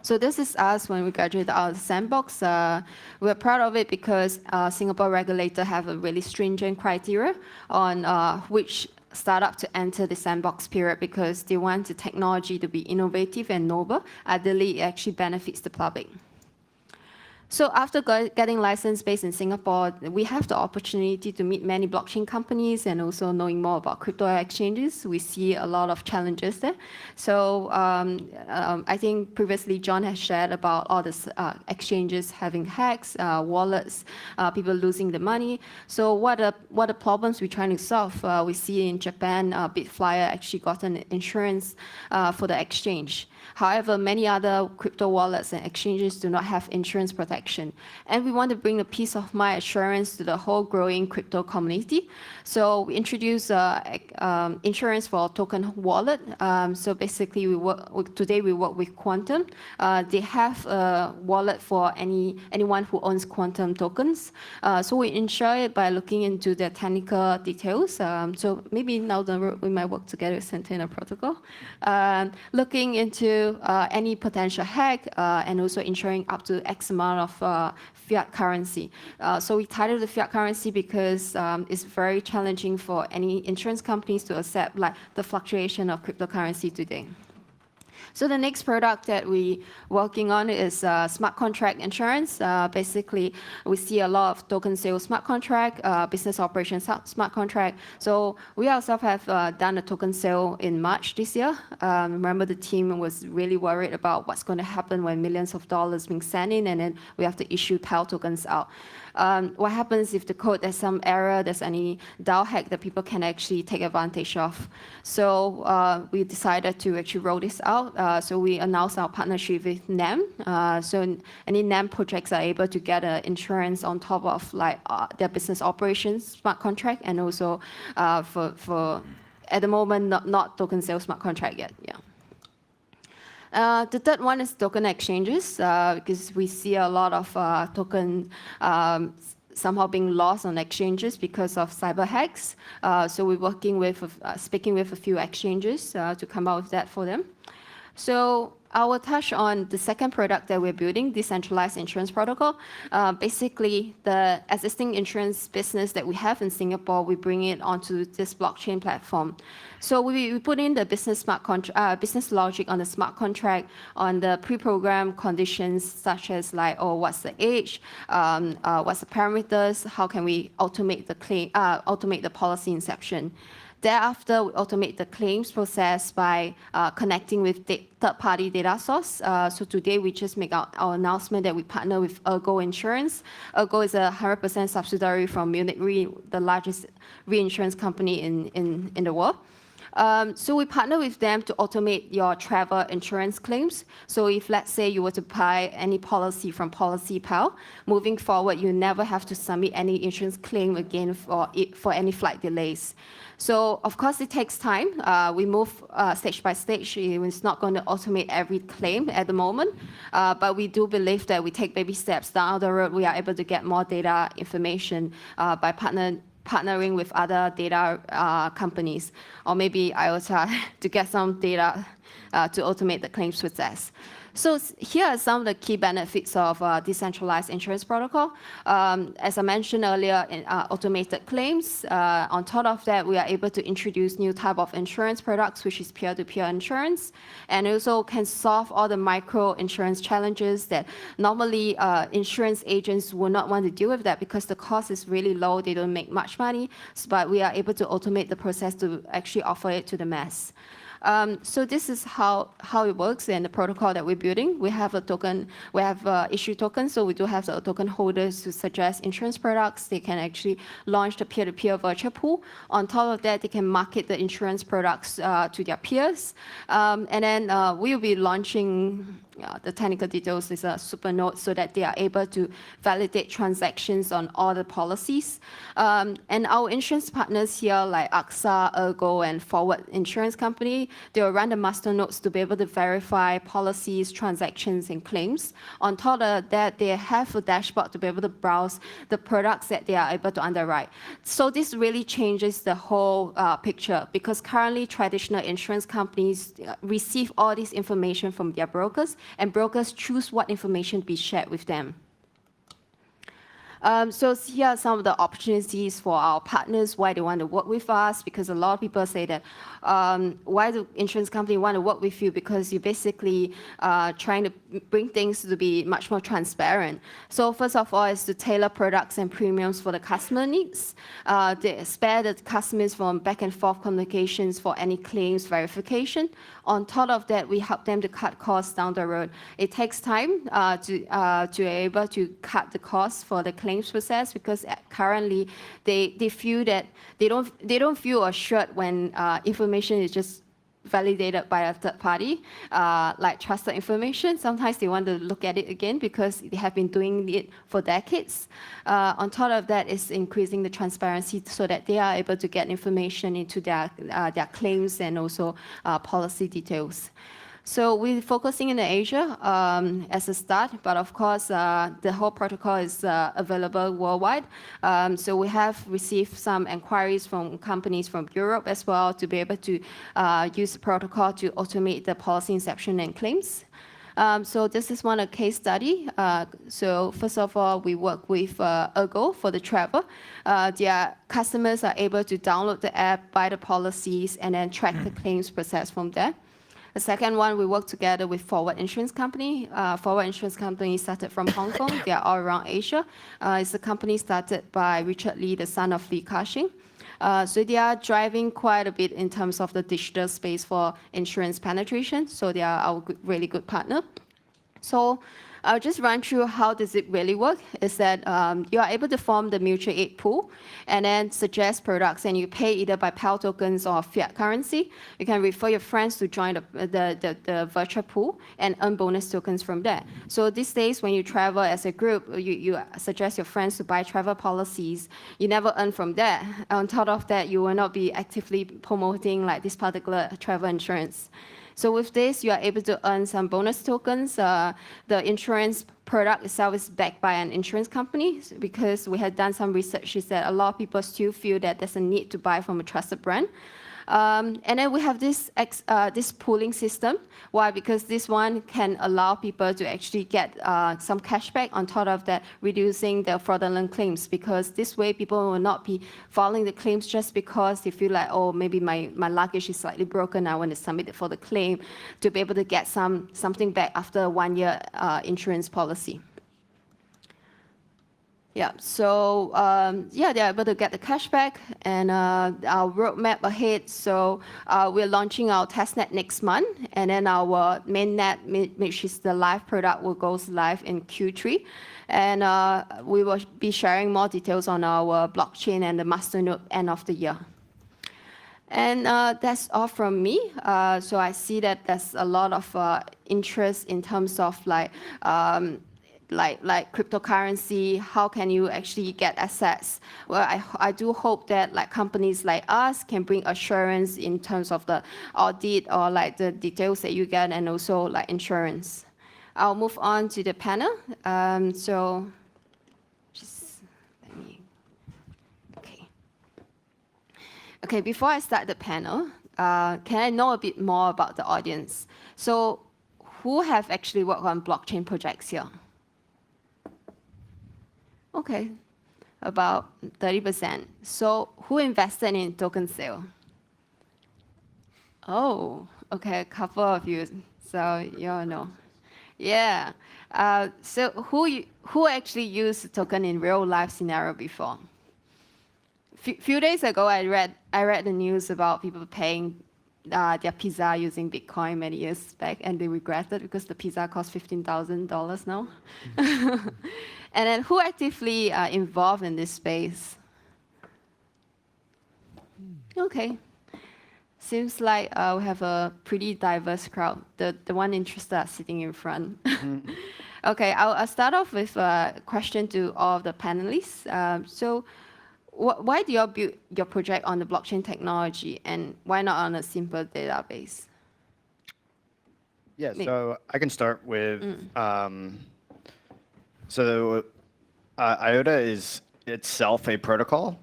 So this is us when we graduated out of the sandbox. We're proud of it because Singapore regulator have a really stringent criteria on which startup to enter the sandbox period, because they want the technology to be innovative and novel. Ideally, it actually benefits the public. So after getting licensed based in Singapore, we have the opportunity to meet many blockchain companies and also knowing more about crypto exchanges. We see a lot of challenges there. So I think previously John has shared about all the exchanges having hacks, wallets, people losing the money. So what are problems we're trying to solve? We see in Japan, Bitflyer actually got an insurance for the exchange. However, many other crypto wallets and exchanges do not have insurance protection. And we want to bring the peace of mind assurance to the whole growing crypto community. So we introduced insurance for token wallet. So basically, today we work with Quantum. They have a wallet for anyone who owns Quantum tokens. So we ensure it by looking into the technical details. So maybe now we might work together with Centennial Protocol. Looking into any potential hack and also ensuring up to X amount of fiat currency. So we titled the fiat currency because it's very challenging for any insurance companies to accept like the fluctuation of cryptocurrency today. So the next product that we're working on is smart contract insurance. Basically, we see a lot of token sales smart contract, business operations smart contract. So we ourselves have done a token sale in March this year. Remember, the team was really worried about what's going to happen when millions of dollars being sent in, and then we have to issue PAL tokens out. What happens if the code there's some error, there's any DAO hack that people can actually take advantage of? So we decided to actually roll this out. So we announced our partnership with NAM. So any NAM projects are able to get insurance on top of like their business operations smart contract, and also for at the moment not token sales smart contract yet. Yeah. The third one is token exchanges, because we see a lot of token somehow being lost on exchanges because of cyber hacks. So we're working with, speaking with a few exchanges to come out with that for them. So I will touch on the second product that we're building, decentralized insurance protocol. Basically, the existing insurance business that we have in Singapore, we bring it onto this blockchain platform. So we put in the business business logic on the smart contract, on the pre-programmed conditions such as like, oh, what's the age, what's the parameters, how can we automate the claim, automate the policy inception. Thereafter, we automate the claims process by connecting with third-party data source. So today, we just make our announcement that we partner with Ergo Insurance. Ergo is a 100% subsidiary from Munich Re, the largest reinsurance company in the world. So we partner with them to automate your travel insurance claims. So if, let's say, you were to buy any policy from Policy Pal, moving forward, you never have to submit any insurance claim again for any flight delays. So, of course, it takes time. We move stage by stage. It's not going to automate every claim at the moment. But we do believe that we take baby steps down the road. We are able to get more data information by partnering with other data companies, or maybe IOTA to get some data to automate the claims process. So here are some of the key benefits of decentralized insurance protocol. As I mentioned earlier, in automated claims. On top of that, we are able to introduce new type of insurance products, which is peer-to-peer insurance, and also can solve all the micro insurance challenges that normally insurance agents will not want to deal with that because the cost is really low. They don't make much money, but we are able to automate the process to actually offer it to the mass. So this is how it works and the protocol that we're building. We have a token, we have issue tokens, so we do have the token holders to suggest insurance products. They can actually launch the peer-to-peer virtual pool. On top of that, they can market the insurance products to their peers. And then we will be launching the technical details is a super node so that they are able to validate transactions on all the policies. And our insurance partners here, like AXA, Ergo, and Forward Insurance Company, they will run the master nodes to be able to verify policies, transactions, and claims. On top of that, they have a dashboard to be able to browse the products that they are able to underwrite. So this really changes the whole picture, because currently traditional insurance companies receive all this information from their brokers, and brokers choose what information to be shared with them. So here are some of the opportunities for our partners, why they want to work with us, because a lot of people say that, why do insurance company want to work with you? Because you're basically trying to bring things to be much more transparent. So first of all is to tailor products and premiums for the customer needs. They spare the customers from back and forth communications for any claims verification. On top of that, we help them to cut costs down the road. It takes time to be able to cut the costs for the claims process, because currently they feel that they don't feel assured when information is just validated by a third party, like trusted information. Sometimes they want to look at it again because they have been doing it for decades. On top of that is increasing the transparency so that they are able to get information into their claims and also policy details. So we're focusing in Asia as a start, but of course the whole protocol is available worldwide. So we have received some inquiries from companies from Europe as well to be able to use the protocol to automate the policy inception and claims. So this is one case study. So first of all, we work with Ergo for the travel. Their customers are able to download the app, buy the policies, and then track the claims process from there. The second one, we work together with Forward Insurance Company. Forward Insurance Company started from Hong Kong. They are all around Asia. It's a company started by Richard Lee, the son of Li Ka-shing. So they are driving quite a bit in terms of the digital space for insurance penetration. So they are our really good partner. So I'll just run through how does it really work. Is that you are able to form the mutual aid pool and then suggest products, and you pay either by PAL tokens or fiat currency. You can refer your friends to join the virtual pool and earn bonus tokens from there. So these days when you travel as a group, you suggest your friends to buy travel policies. You never earn from that. On top of that, you will not be actively promoting like this particular travel insurance. So with this, you are able to earn some bonus tokens. The insurance product itself is backed by an insurance company, because we had done some research that a lot of people still feel that there's a need to buy from a trusted brand. And then we have this pooling system. Why? Because this one can allow people to actually get some cashback on top of that, reducing the fraudulent claims. Because this way, people will not be filing the claims just because they feel like, oh, maybe my luggage is slightly broken. I want to submit it for the claim, to be able to get something back after a 1-year insurance policy. Yeah, so they're able to get the cashback, and our roadmap ahead. So we're launching our testnet next month, and then our mainnet, which is the live product, will go live in Q3. And we will be sharing more details on our blockchain and the masternode end of the year. And that's all from me. So I see that there's a lot of interest in terms of like cryptocurrency. How can you actually get assets? Well, I do hope that like companies like us can bring assurance in terms of the audit or like the details that you get, and also like insurance. I'll move on to the panel. So just let me. Okay, before I start the panel, can I know a bit more about the audience? So who have actually worked on blockchain projects here? Okay, about 30%. So who invested in token sale? Oh, okay, a couple of you. So you all know. Yeah. So who actually used the token in real life scenario before? Few days ago, I read the news about people paying their pizza using Bitcoin many years back, and they regretted because the pizza cost $15,000 now. And then who actively involved in this space? Okay. Seems like we have a pretty diverse crowd. The one interested are sitting in front. Okay, I'll start off with a question to all of the panelists. So why do you all build your project on the blockchain technology, and why not on a simple database? Yeah, so I can start with, IOTA is itself a protocol.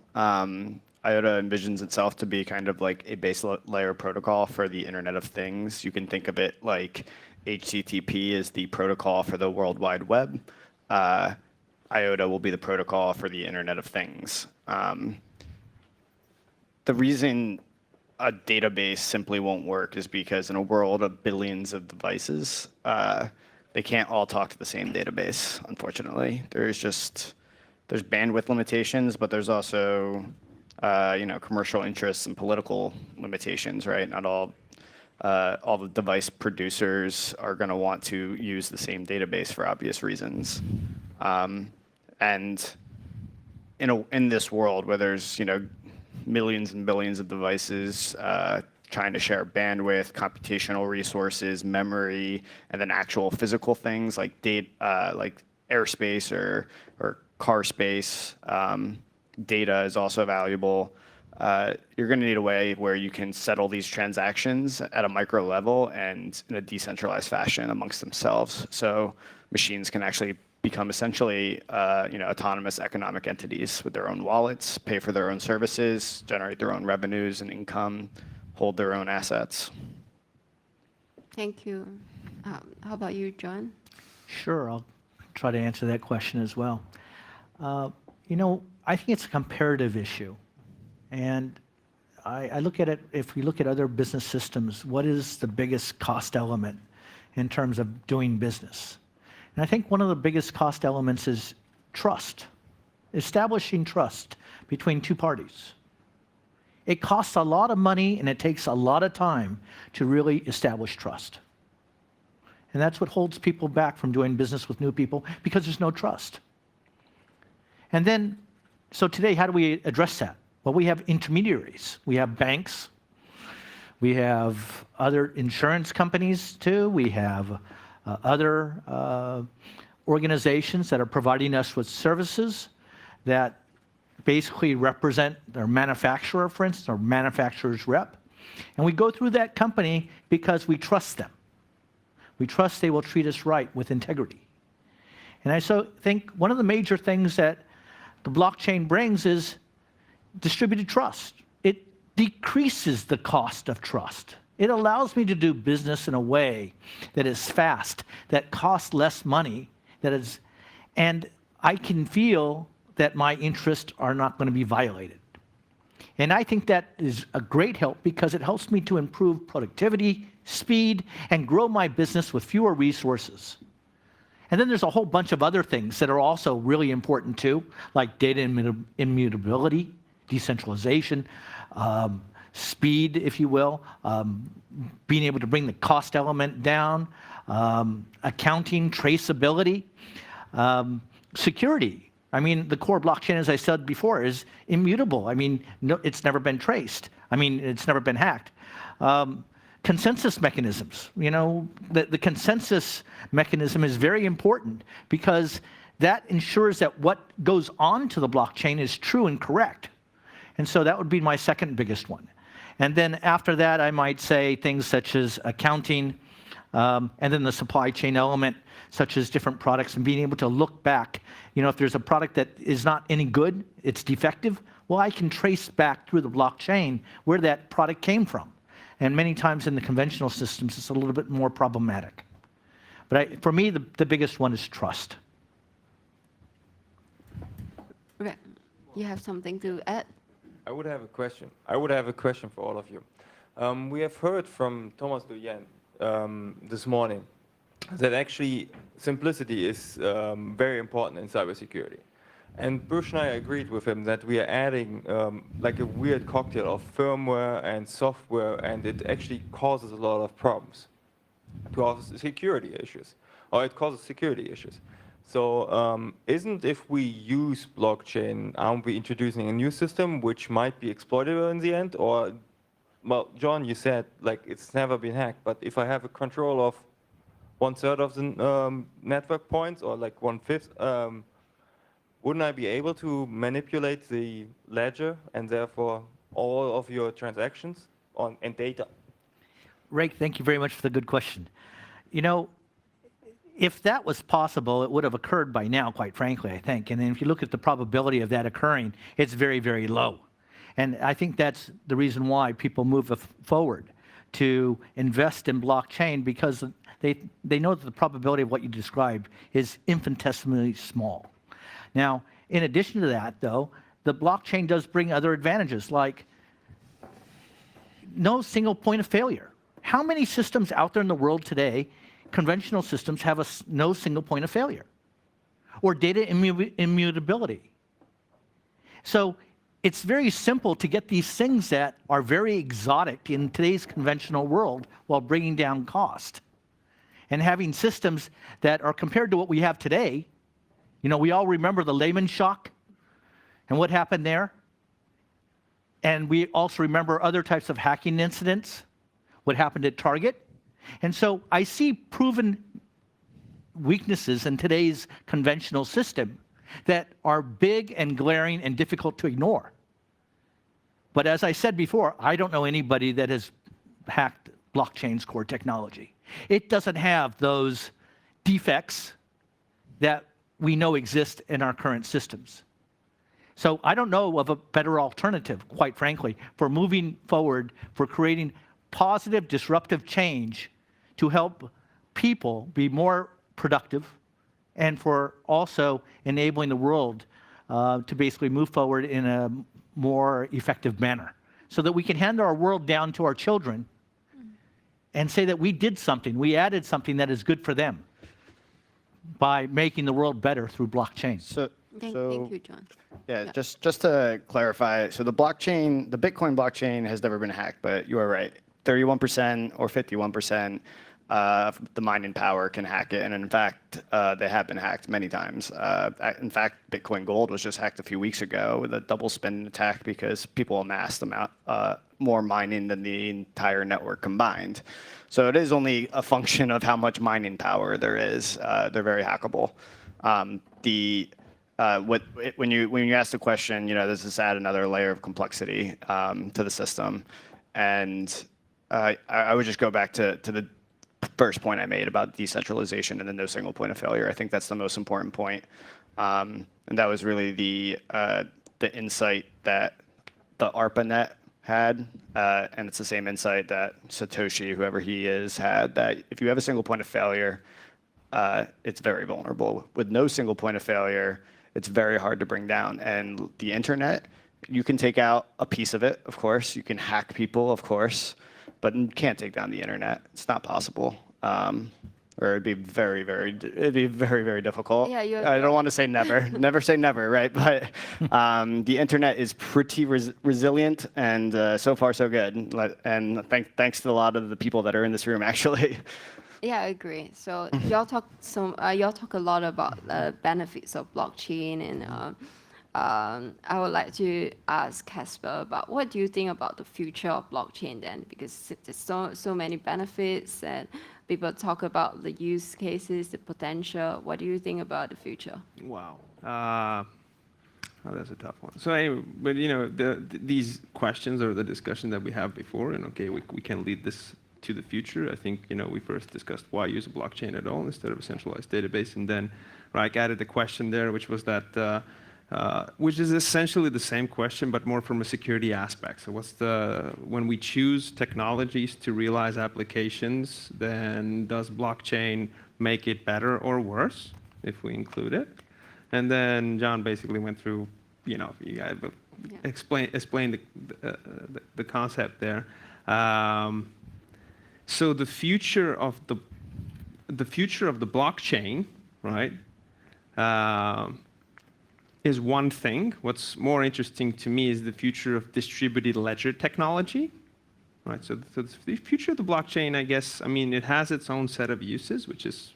IOTA envisions itself to be kind of like a base layer protocol for the Internet of Things. You can think of it like HTTP is the protocol for the World Wide Web. IOTA will be the protocol for the Internet of Things. The reason a database simply won't work is because in a world of billions of devices, they can't all talk to the same database, unfortunately. There's bandwidth limitations, but there's also commercial interests and political limitations, right? Not all the device producers are going to want to use the same database for obvious reasons. And in this world where there's millions and billions of devices trying to share bandwidth, computational resources, memory, and then actual physical things like like airspace or car space. Data is also valuable. You're going to need a way where you can settle these transactions at a micro level and in a decentralized fashion amongst themselves. So machines can actually become essentially autonomous economic entities with their own wallets, pay for their own services, generate their own revenues and income, hold their own assets. Thank you. How about you, John? Sure, I'll try to answer that question as well. I think it's a comparative issue. And I look at it, if we look at other business systems, what is the biggest cost element in terms of doing business? And I think one of the biggest cost elements is trust, establishing trust between two parties. It costs a lot of money and it takes a lot of time to really establish trust. And that's what holds people back from doing business with new people, because there's no trust. And then, so today, how do we address that? Well, we have intermediaries. We have banks. We have other insurance companies, too. We have other organizations that are providing us with services that basically represent their manufacturer, for instance, or manufacturer's rep. And we go through that company because we trust them. We trust they will treat us right with integrity. And I so think one of the major things that the blockchain brings is distributed trust. It decreases the cost of trust. It allows me to do business in a way that is fast, that costs less money, and I can feel that my interests are not going to be violated. And I think that is a great help because it helps me to improve productivity, speed, and grow my business with fewer resources. And then there's a whole bunch of other things that are also really important too, like data immutability, decentralization, speed, if you will, being able to bring the cost element down, accounting, traceability, security. I mean, the core blockchain, as I said before, is immutable. I mean, no, it's never been traced. I mean, it's never been hacked. Consensus mechanisms. The consensus mechanism is very important because that ensures that what goes on to the blockchain is true and correct. And so that would be my second biggest one. And then after that, I might say things such as accounting, and then the supply chain element, such as different products, and being able to look back. If there's a product that is not any good, it's defective, well, I can trace back through the blockchain where that product came from. And many times in the conventional systems, it's a little bit more problematic. But for me, the biggest one is trust. Okay. You have something to add? I would have a question. I would have a question for all of you. We have heard from Thomas Duyen this morning that actually simplicity is very important in cybersecurity. And Bush and I agreed with him that we are adding like a weird cocktail of firmware and software, and it actually causes a lot of problems. It causes security issues, So isn't if we use blockchain, aren't we introducing a new system which might be exploitable in the end? Or well, John, you said like it's never been hacked, but if I have a control of 1/3 of the network points, or like 1/5, wouldn't I be able to manipulate the ledger and therefore all of your transactions and data? Ray, thank you very much for the good question. You know, if that was possible, it would have occurred by now, quite frankly, I think. And if you look at the probability of that occurring, it's very, very low. And I think that's the reason why people move forward to invest in blockchain, because they know that the probability of what you described is infinitesimally small. Now, in addition to that, though, the blockchain does bring other advantages, like no single point of failure. How many systems out there in the world today, conventional systems, have no single point of failure? Or data immutability? So it's very simple to get these things that are very exotic in today's conventional world while bringing down cost. And having systems that are compared to what we have today. You know, we all remember the Lehman shock and what happened there. And we also remember other types of hacking incidents, what happened at Target. And so I see proven weaknesses in today's conventional system that are big and glaring and difficult to ignore. But as I said before, I don't know anybody that has hacked blockchain's core technology. It doesn't have those defects that we know exist in our current systems. So I don't know of a better alternative, quite frankly, for moving forward, for creating positive, disruptive change to help people be more productive, and for also enabling the world to basically move forward in a more effective manner, so that we can hand our world down to our children and say that we did something, we added something that is good for them by making the world better through blockchain. Thank you, John. Yeah, just to clarify, so the blockchain, the Bitcoin blockchain has never been hacked, but you are right. 31% or 51% of the mining power can hack it, and in fact, they have been hacked many times. In fact, Bitcoin Gold was just hacked a few weeks ago with a double spin attack because people amassed more mining than the entire network combined. So it is only a function of how much mining power there is. They're very hackable. When you ask the question, you know, does this add another layer of complexity to the system? And I would just go back to the first point I made about decentralization and then no single point of failure. I think that's the most important point. And that was really the insight that the ARPANET had, and it's the same insight that Satoshi, whoever he is, had, that if you have a single point of failure, it's very vulnerable. With no single point of failure, it's very hard to bring down. And the internet, you can take out a piece of it, of course. You can hack people, of course, but you can't take down the internet. It's not possible. Or it'd be very, very difficult. Yeah, I don't want to say never. Never say never, right? But the internet is pretty resilient, and so far so good. And thanks to a lot of the people that are in this room, actually. Yeah, I agree. So y'all talk a lot about the benefits of blockchain, and I would like to ask Casper about what do you think about the future of blockchain then? Because there's so many benefits, and people talk about the use cases, the potential. What do you think about the future? Wow. That's a tough one. So anyway, but you know, these questions or the discussion that we have before, and okay, we can lead this to the future. I think, you know, we first discussed why use a blockchain at all instead of a centralized database, and then Raik added a question there, which was that, which is essentially the same question, but more from a security aspect. So when we choose technologies to realize applications, then does blockchain make it better or worse if we include it? And then John basically went through, you know, you guys explain the concept there. So the future of the blockchain, right, is one thing. What's more interesting to me is the future of distributed ledger technology, right? So the future of the blockchain, I guess, I mean, it has its own set of uses, which is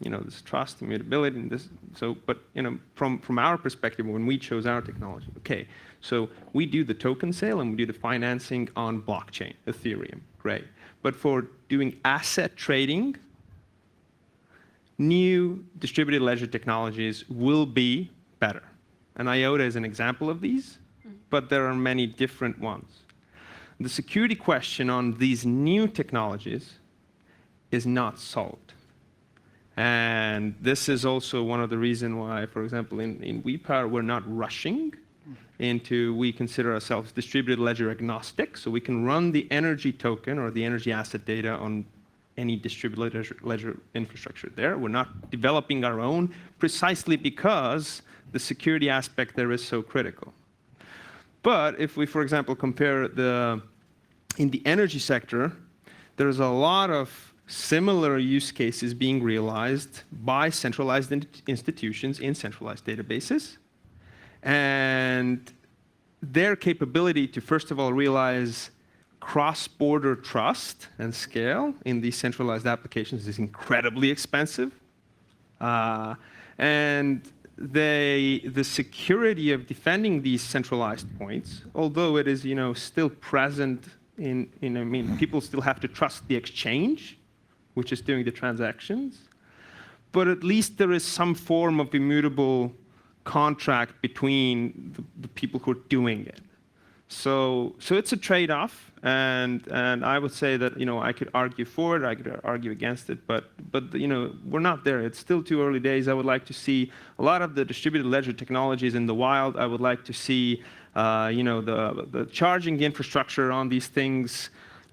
this trust, immutability, and this. So, but from our perspective, when we chose our technology, okay, so we do the token sale and we do the financing on blockchain, Ethereum, great. But for doing asset trading, new distributed ledger technologies will be better. And IOTA is an example of these, but there are many different ones. The security question on these new technologies is not solved. And this is also one of the reasons why, for example, in WePower, we're not rushing into, we consider ourselves distributed ledger agnostic, so we can run the energy token or the energy asset data on any distributed ledger infrastructure there. We're not developing our own precisely because the security aspect there is so critical. But if we, for example, compare in the energy sector, there's a lot of similar use cases being realized by centralized institutions in centralized databases. And their capability to, first of all, realize cross-border trust and scale in these centralized applications is incredibly expensive. And the security of defending these centralized points, although it is still present people still have to trust the exchange, which is doing the transactions, but at least there is some form of immutable contract between the people who are doing it. So it's a trade-off, and I would say that I could argue for it, I could argue against it, but we're not there. It's still too early days. I would like to see a lot of the distributed ledger technologies in the wild. I would like to see the charging infrastructure on these things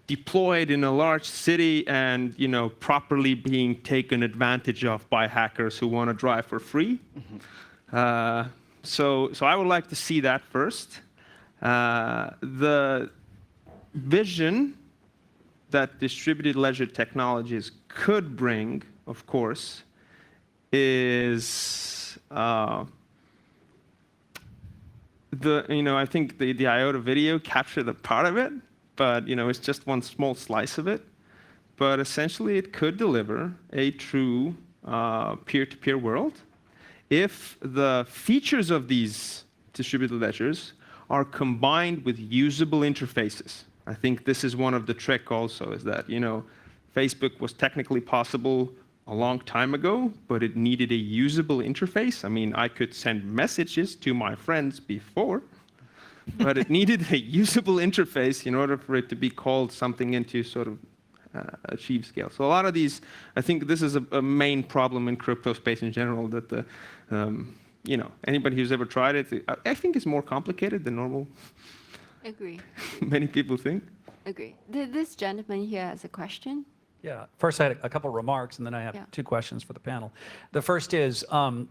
deployed in a large city and properly being taken advantage of by hackers who want to drive for free. So I would like to see that first. The vision that distributed ledger technologies could bring, of course, is I think the IOTA video captured a part of it, but it's just one small slice of it. But essentially, it could deliver a true peer-to-peer world if the features of these distributed ledgers are combined with usable interfaces. I think this is one of the trick also, is that Facebook was technically possible a long time ago, but it needed a usable interface. I mean, I could send messages to my friends before, but it needed a usable interface in order for it to be called something into sort of achieve scale. So a lot of these, I think this is a main problem in crypto space in general, that anybody who's ever tried it, I think it's more complicated than normal. Agree. Many people think. Agree. This gentleman here has a question. Yeah. First, I had a couple of remarks, and then I have two questions for the panel. The first is,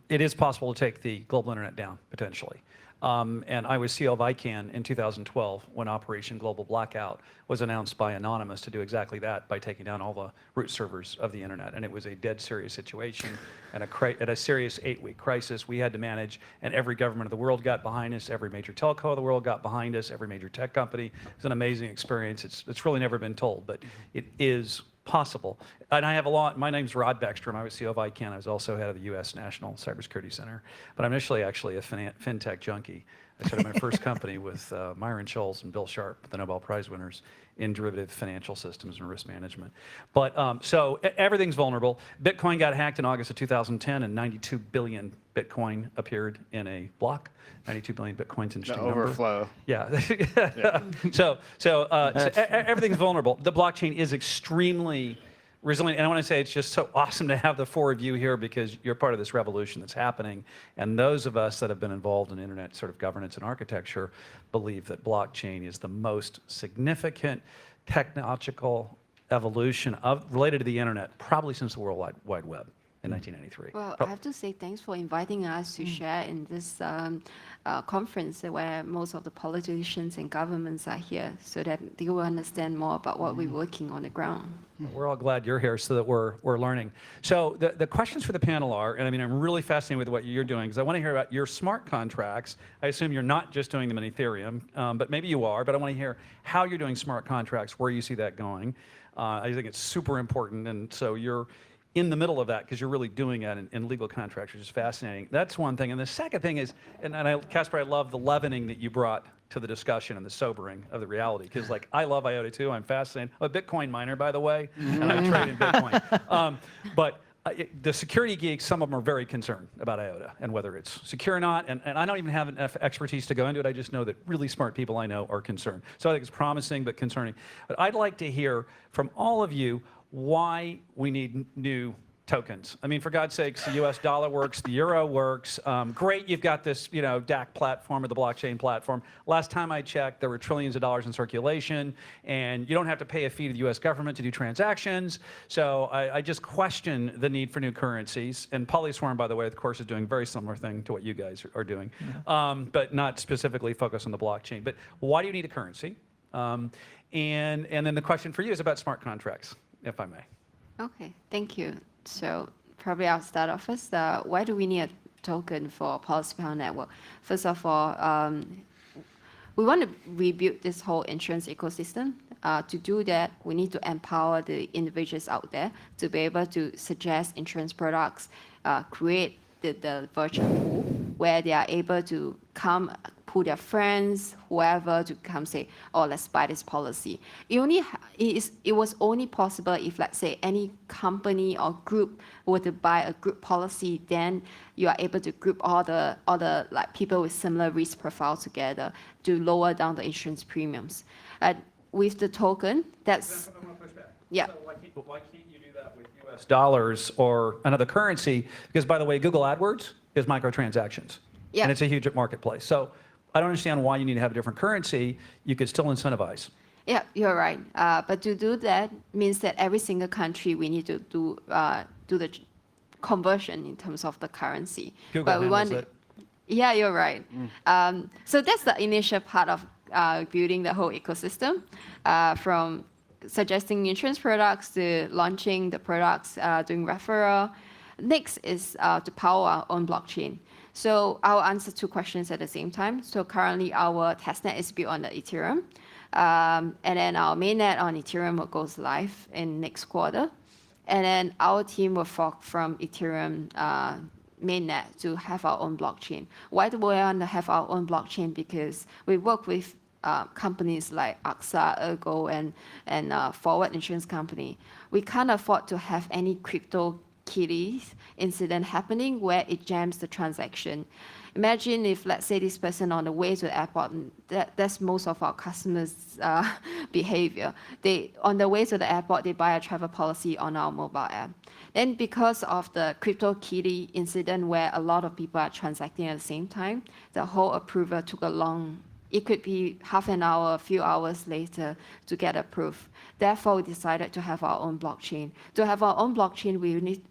it is possible to take the global internet down, potentially. And I was CEO of ICANN in 2012 when Operation Global Blackout was announced by Anonymous to do exactly that by taking down all the root servers of the internet. And it was a dead serious situation and a serious 8-week crisis we had to manage. And every government of the world got behind us. Every major telco of the world got behind us. Every major tech company. It's an amazing experience. It's really never been told, but it is possible. And I have my name's Rod Beckstrom. I was CEO of ICANN. I was also head of the U.S. National Cybersecurity Center. But I'm initially actually a fintech junkie. I started my first company with Myron Scholes and Bill Sharp, the Nobel Prize winners in derivative financial systems and risk management. But so everything's vulnerable. Bitcoin got hacked in August of 2010, and 92 billion Bitcoin appeared in a block. 92 billion Bitcoin's an interesting number. Overflow. Yeah. So everything's vulnerable. The blockchain is extremely resilient. And I want to say it's just so awesome to have the four of you here, because you're part of this revolution that's happening. And those of us that have been involved in internet sort of governance and architecture believe that blockchain is the most significant technological evolution related to the internet, probably since the World Wide Web in 1993. Well, I have to say thanks for inviting us to share in this conference where most of the politicians and governments are here, so that they will understand more about what we're working on the ground. We're all glad you're here so that we're learning. So the questions for the panel are, and I mean, I'm really fascinated with what you're doing, because I want to hear about your smart contracts. I assume you're not just doing them in Ethereum, but maybe you are, but I want to hear how you're doing smart contracts, where you see that going. I think it's super important, and so in the middle of that, because you're really doing that in legal contracts, which is fascinating. That's one thing. And the second thing is, Casper, I love the leavening that you brought to the discussion and the sobering of the reality. Because like, I love IOTA too. I'm fascinated. I'm a Bitcoin miner, by the way, and I trade in Bitcoin. But the security geeks, some of them are very concerned about IOTA and whether it's secure or not. And I don't even have enough expertise to go into it. I just know that really smart people I know are concerned. So I think it's promising but concerning. But I'd like to hear from all of you why we need new tokens. I mean, for God's sakes, the US dollar works, the euro works. Great, you've got this, DAC platform or the blockchain platform. Last time I checked, there were trillions of dollars in circulation, and you don't have to pay a fee to the US government to do transactions. So I just question the need for new currencies. And Polyswarm, by the way, of course, is doing a very similar thing to what you guys are doing, but not specifically focused on the blockchain. But why do you need a currency? And then the question for you is about smart contracts, if I may. Okay, thank you. So probably I'll start off first. Why do we need a token for Policy Power Network? First of all, we want to rebuild this whole insurance ecosystem. To do that, we need to empower the individuals out there to be able to suggest insurance products, create the virtual pool where they are able to come, pull their friends, whoever, to come say, oh, let's buy this policy. It was only possible if, let's say, any company or group were to buy a group policy, then you are able to group all the like people with similar risk profiles together to lower down the insurance premiums. With the token, that's yeah. So why can't you do that with US dollars or another currency? Because, by the way, Google AdWords is microtransactions. Yeah. And it's a huge marketplace. So I don't understand why you need to have a different currency. You could still incentivize. Yeah, you're right. But to do that means that every single country we need to do the conversion in terms of the currency. Google but we want it. Yeah, you're right. So that's the initial part of building the whole ecosystem, from suggesting insurance products to launching the products, doing referral. Next is to power our own blockchain. So I'll answer two questions at the same time. So currently our testnet is built on the Ethereum. And then our mainnet on Ethereum goes live in next quarter. And then our team will fork from Ethereum mainnet to have our own blockchain. Why do we want to have our own blockchain? Because we work with companies like AXA, Ergo, and Forward Insurance Company. We can't afford to have any crypto kitties incident happening where it jams the transaction. Imagine if, let's say, this person on the way to the airport, that's most of our customers' behavior. On the way to the airport, they buy a travel policy on our mobile app. Then because of the crypto kitty incident where a lot of people are transacting at the same time, the whole approval took a long, it could be half an hour, a few hours later to get approved. Therefore, we decided to have our own blockchain. To have our own blockchain, we need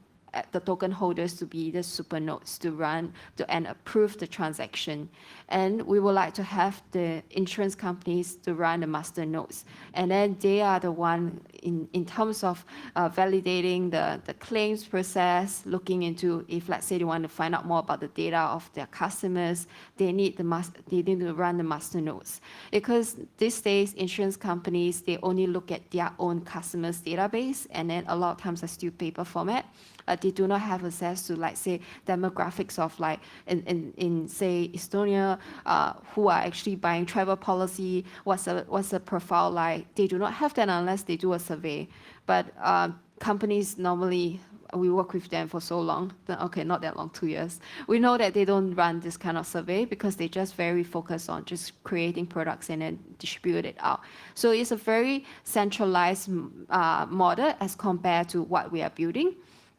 the token holders to be the super nodes to run and approve the transaction. And we would like to have the insurance companies to run the master nodes. And then they are the one in terms of validating the claims process, looking into if, let's say, they want to find out more about the data of their customers, they need to run the master nodes. Because these days, insurance companies, they only look at their own customers' database, and then a lot of times it's still paper format. They do not have access to, like, say, demographics of, like, in say, Estonia, who are actually buying travel policy, what's the profile like. They do not have that unless they do a survey. But companies normally, we work with them for so long, okay, not that long, 2 years. We know that they don't run this kind of survey because they just very focused on just creating products and then distribute it out. So it's a very centralized model as compared to what we are building.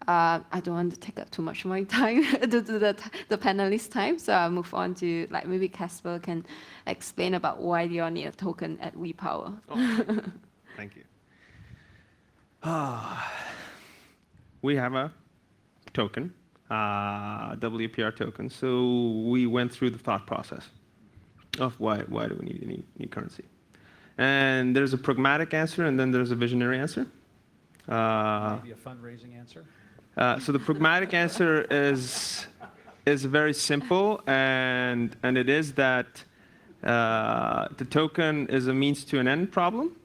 I don't want to take up too much more time to the panelist time, so I'll move on to, like, maybe Casper can explain about why you all need a token at WePower. Oh, thank you. We have a token, WPR token. So we went through the thought process of why do we need currency, and there's a pragmatic answer, and then there's a visionary answer. Maybe a fundraising answer. So the pragmatic answer is very simple, and it is that the token is a means to an end problem,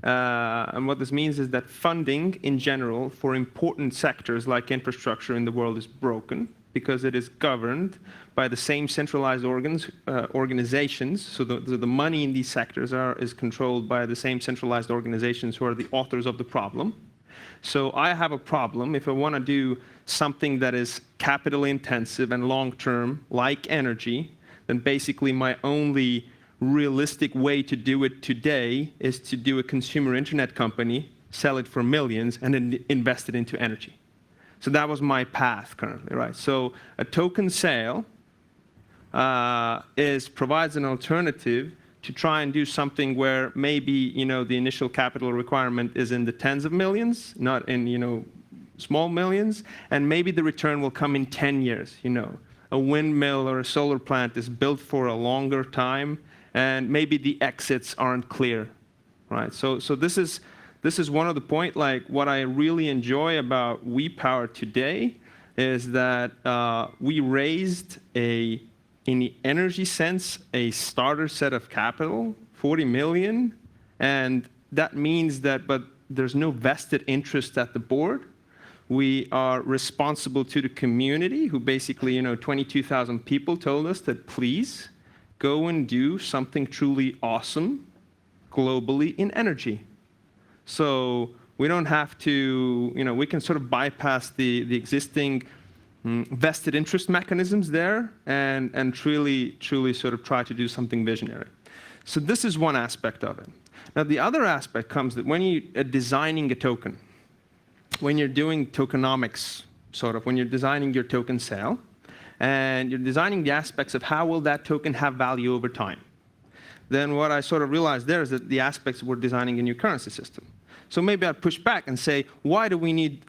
And what this means is that funding in general for important sectors like infrastructure in the world is broken because it is governed by the same centralized organizations. So the money in these sectors is controlled by the same centralized organizations who are the authors of the problem. So I have a problem if I want to do something that is capital intensive and long-term, like energy, then basically my only realistic way to do it today is to do a consumer internet company, sell it for millions, and then invest it into energy. So that was my path currently, right? So a token sale provides an alternative to try and do something where maybe the initial capital requirement is in the tens of millions, not in small millions, and maybe the return will come in 10 years. A windmill or a solar plant is built for a longer time, and maybe the exits aren't clear, right? So this is one of the point. Like what I really enjoy about WePower today is that we raised in the energy sense, a starter set of capital, 40 million, and that means that, but there's no vested interest at the board. We are responsible to the community, who basically, 22,000 people told us that please go and do something truly awesome globally in energy. So we don't have to, we can sort of bypass the existing vested interest mechanisms there and truly sort of try to do something visionary. So this is one aspect of it. Now the other aspect comes that when you are designing a token, when you're doing tokenomics, when you're designing your token sale, and you're designing the aspects of how will that token have value over time, then what I sort of realized there is that the aspects we're designing a new currency system. So maybe I'd push back and say, why do we need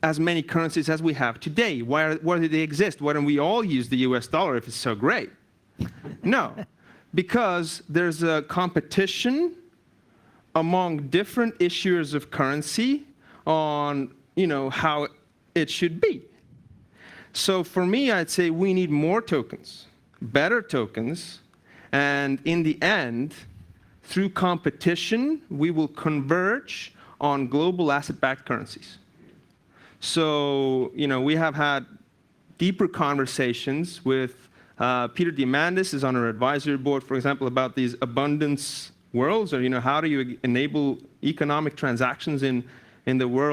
as many currencies as we have today? Why do they exist? Why don't we all use the US dollar if it's so great? No, because there's a competition among different issuers of currency on how it should be. So for me, I'd say we need more tokens, better tokens, and in the end, through competition, we will converge on global asset-backed currencies. So, we have had deeper conversations with Peter Diamandis is on our advisory board, for example, about these abundance worlds, or how do you enable economic transactions in the world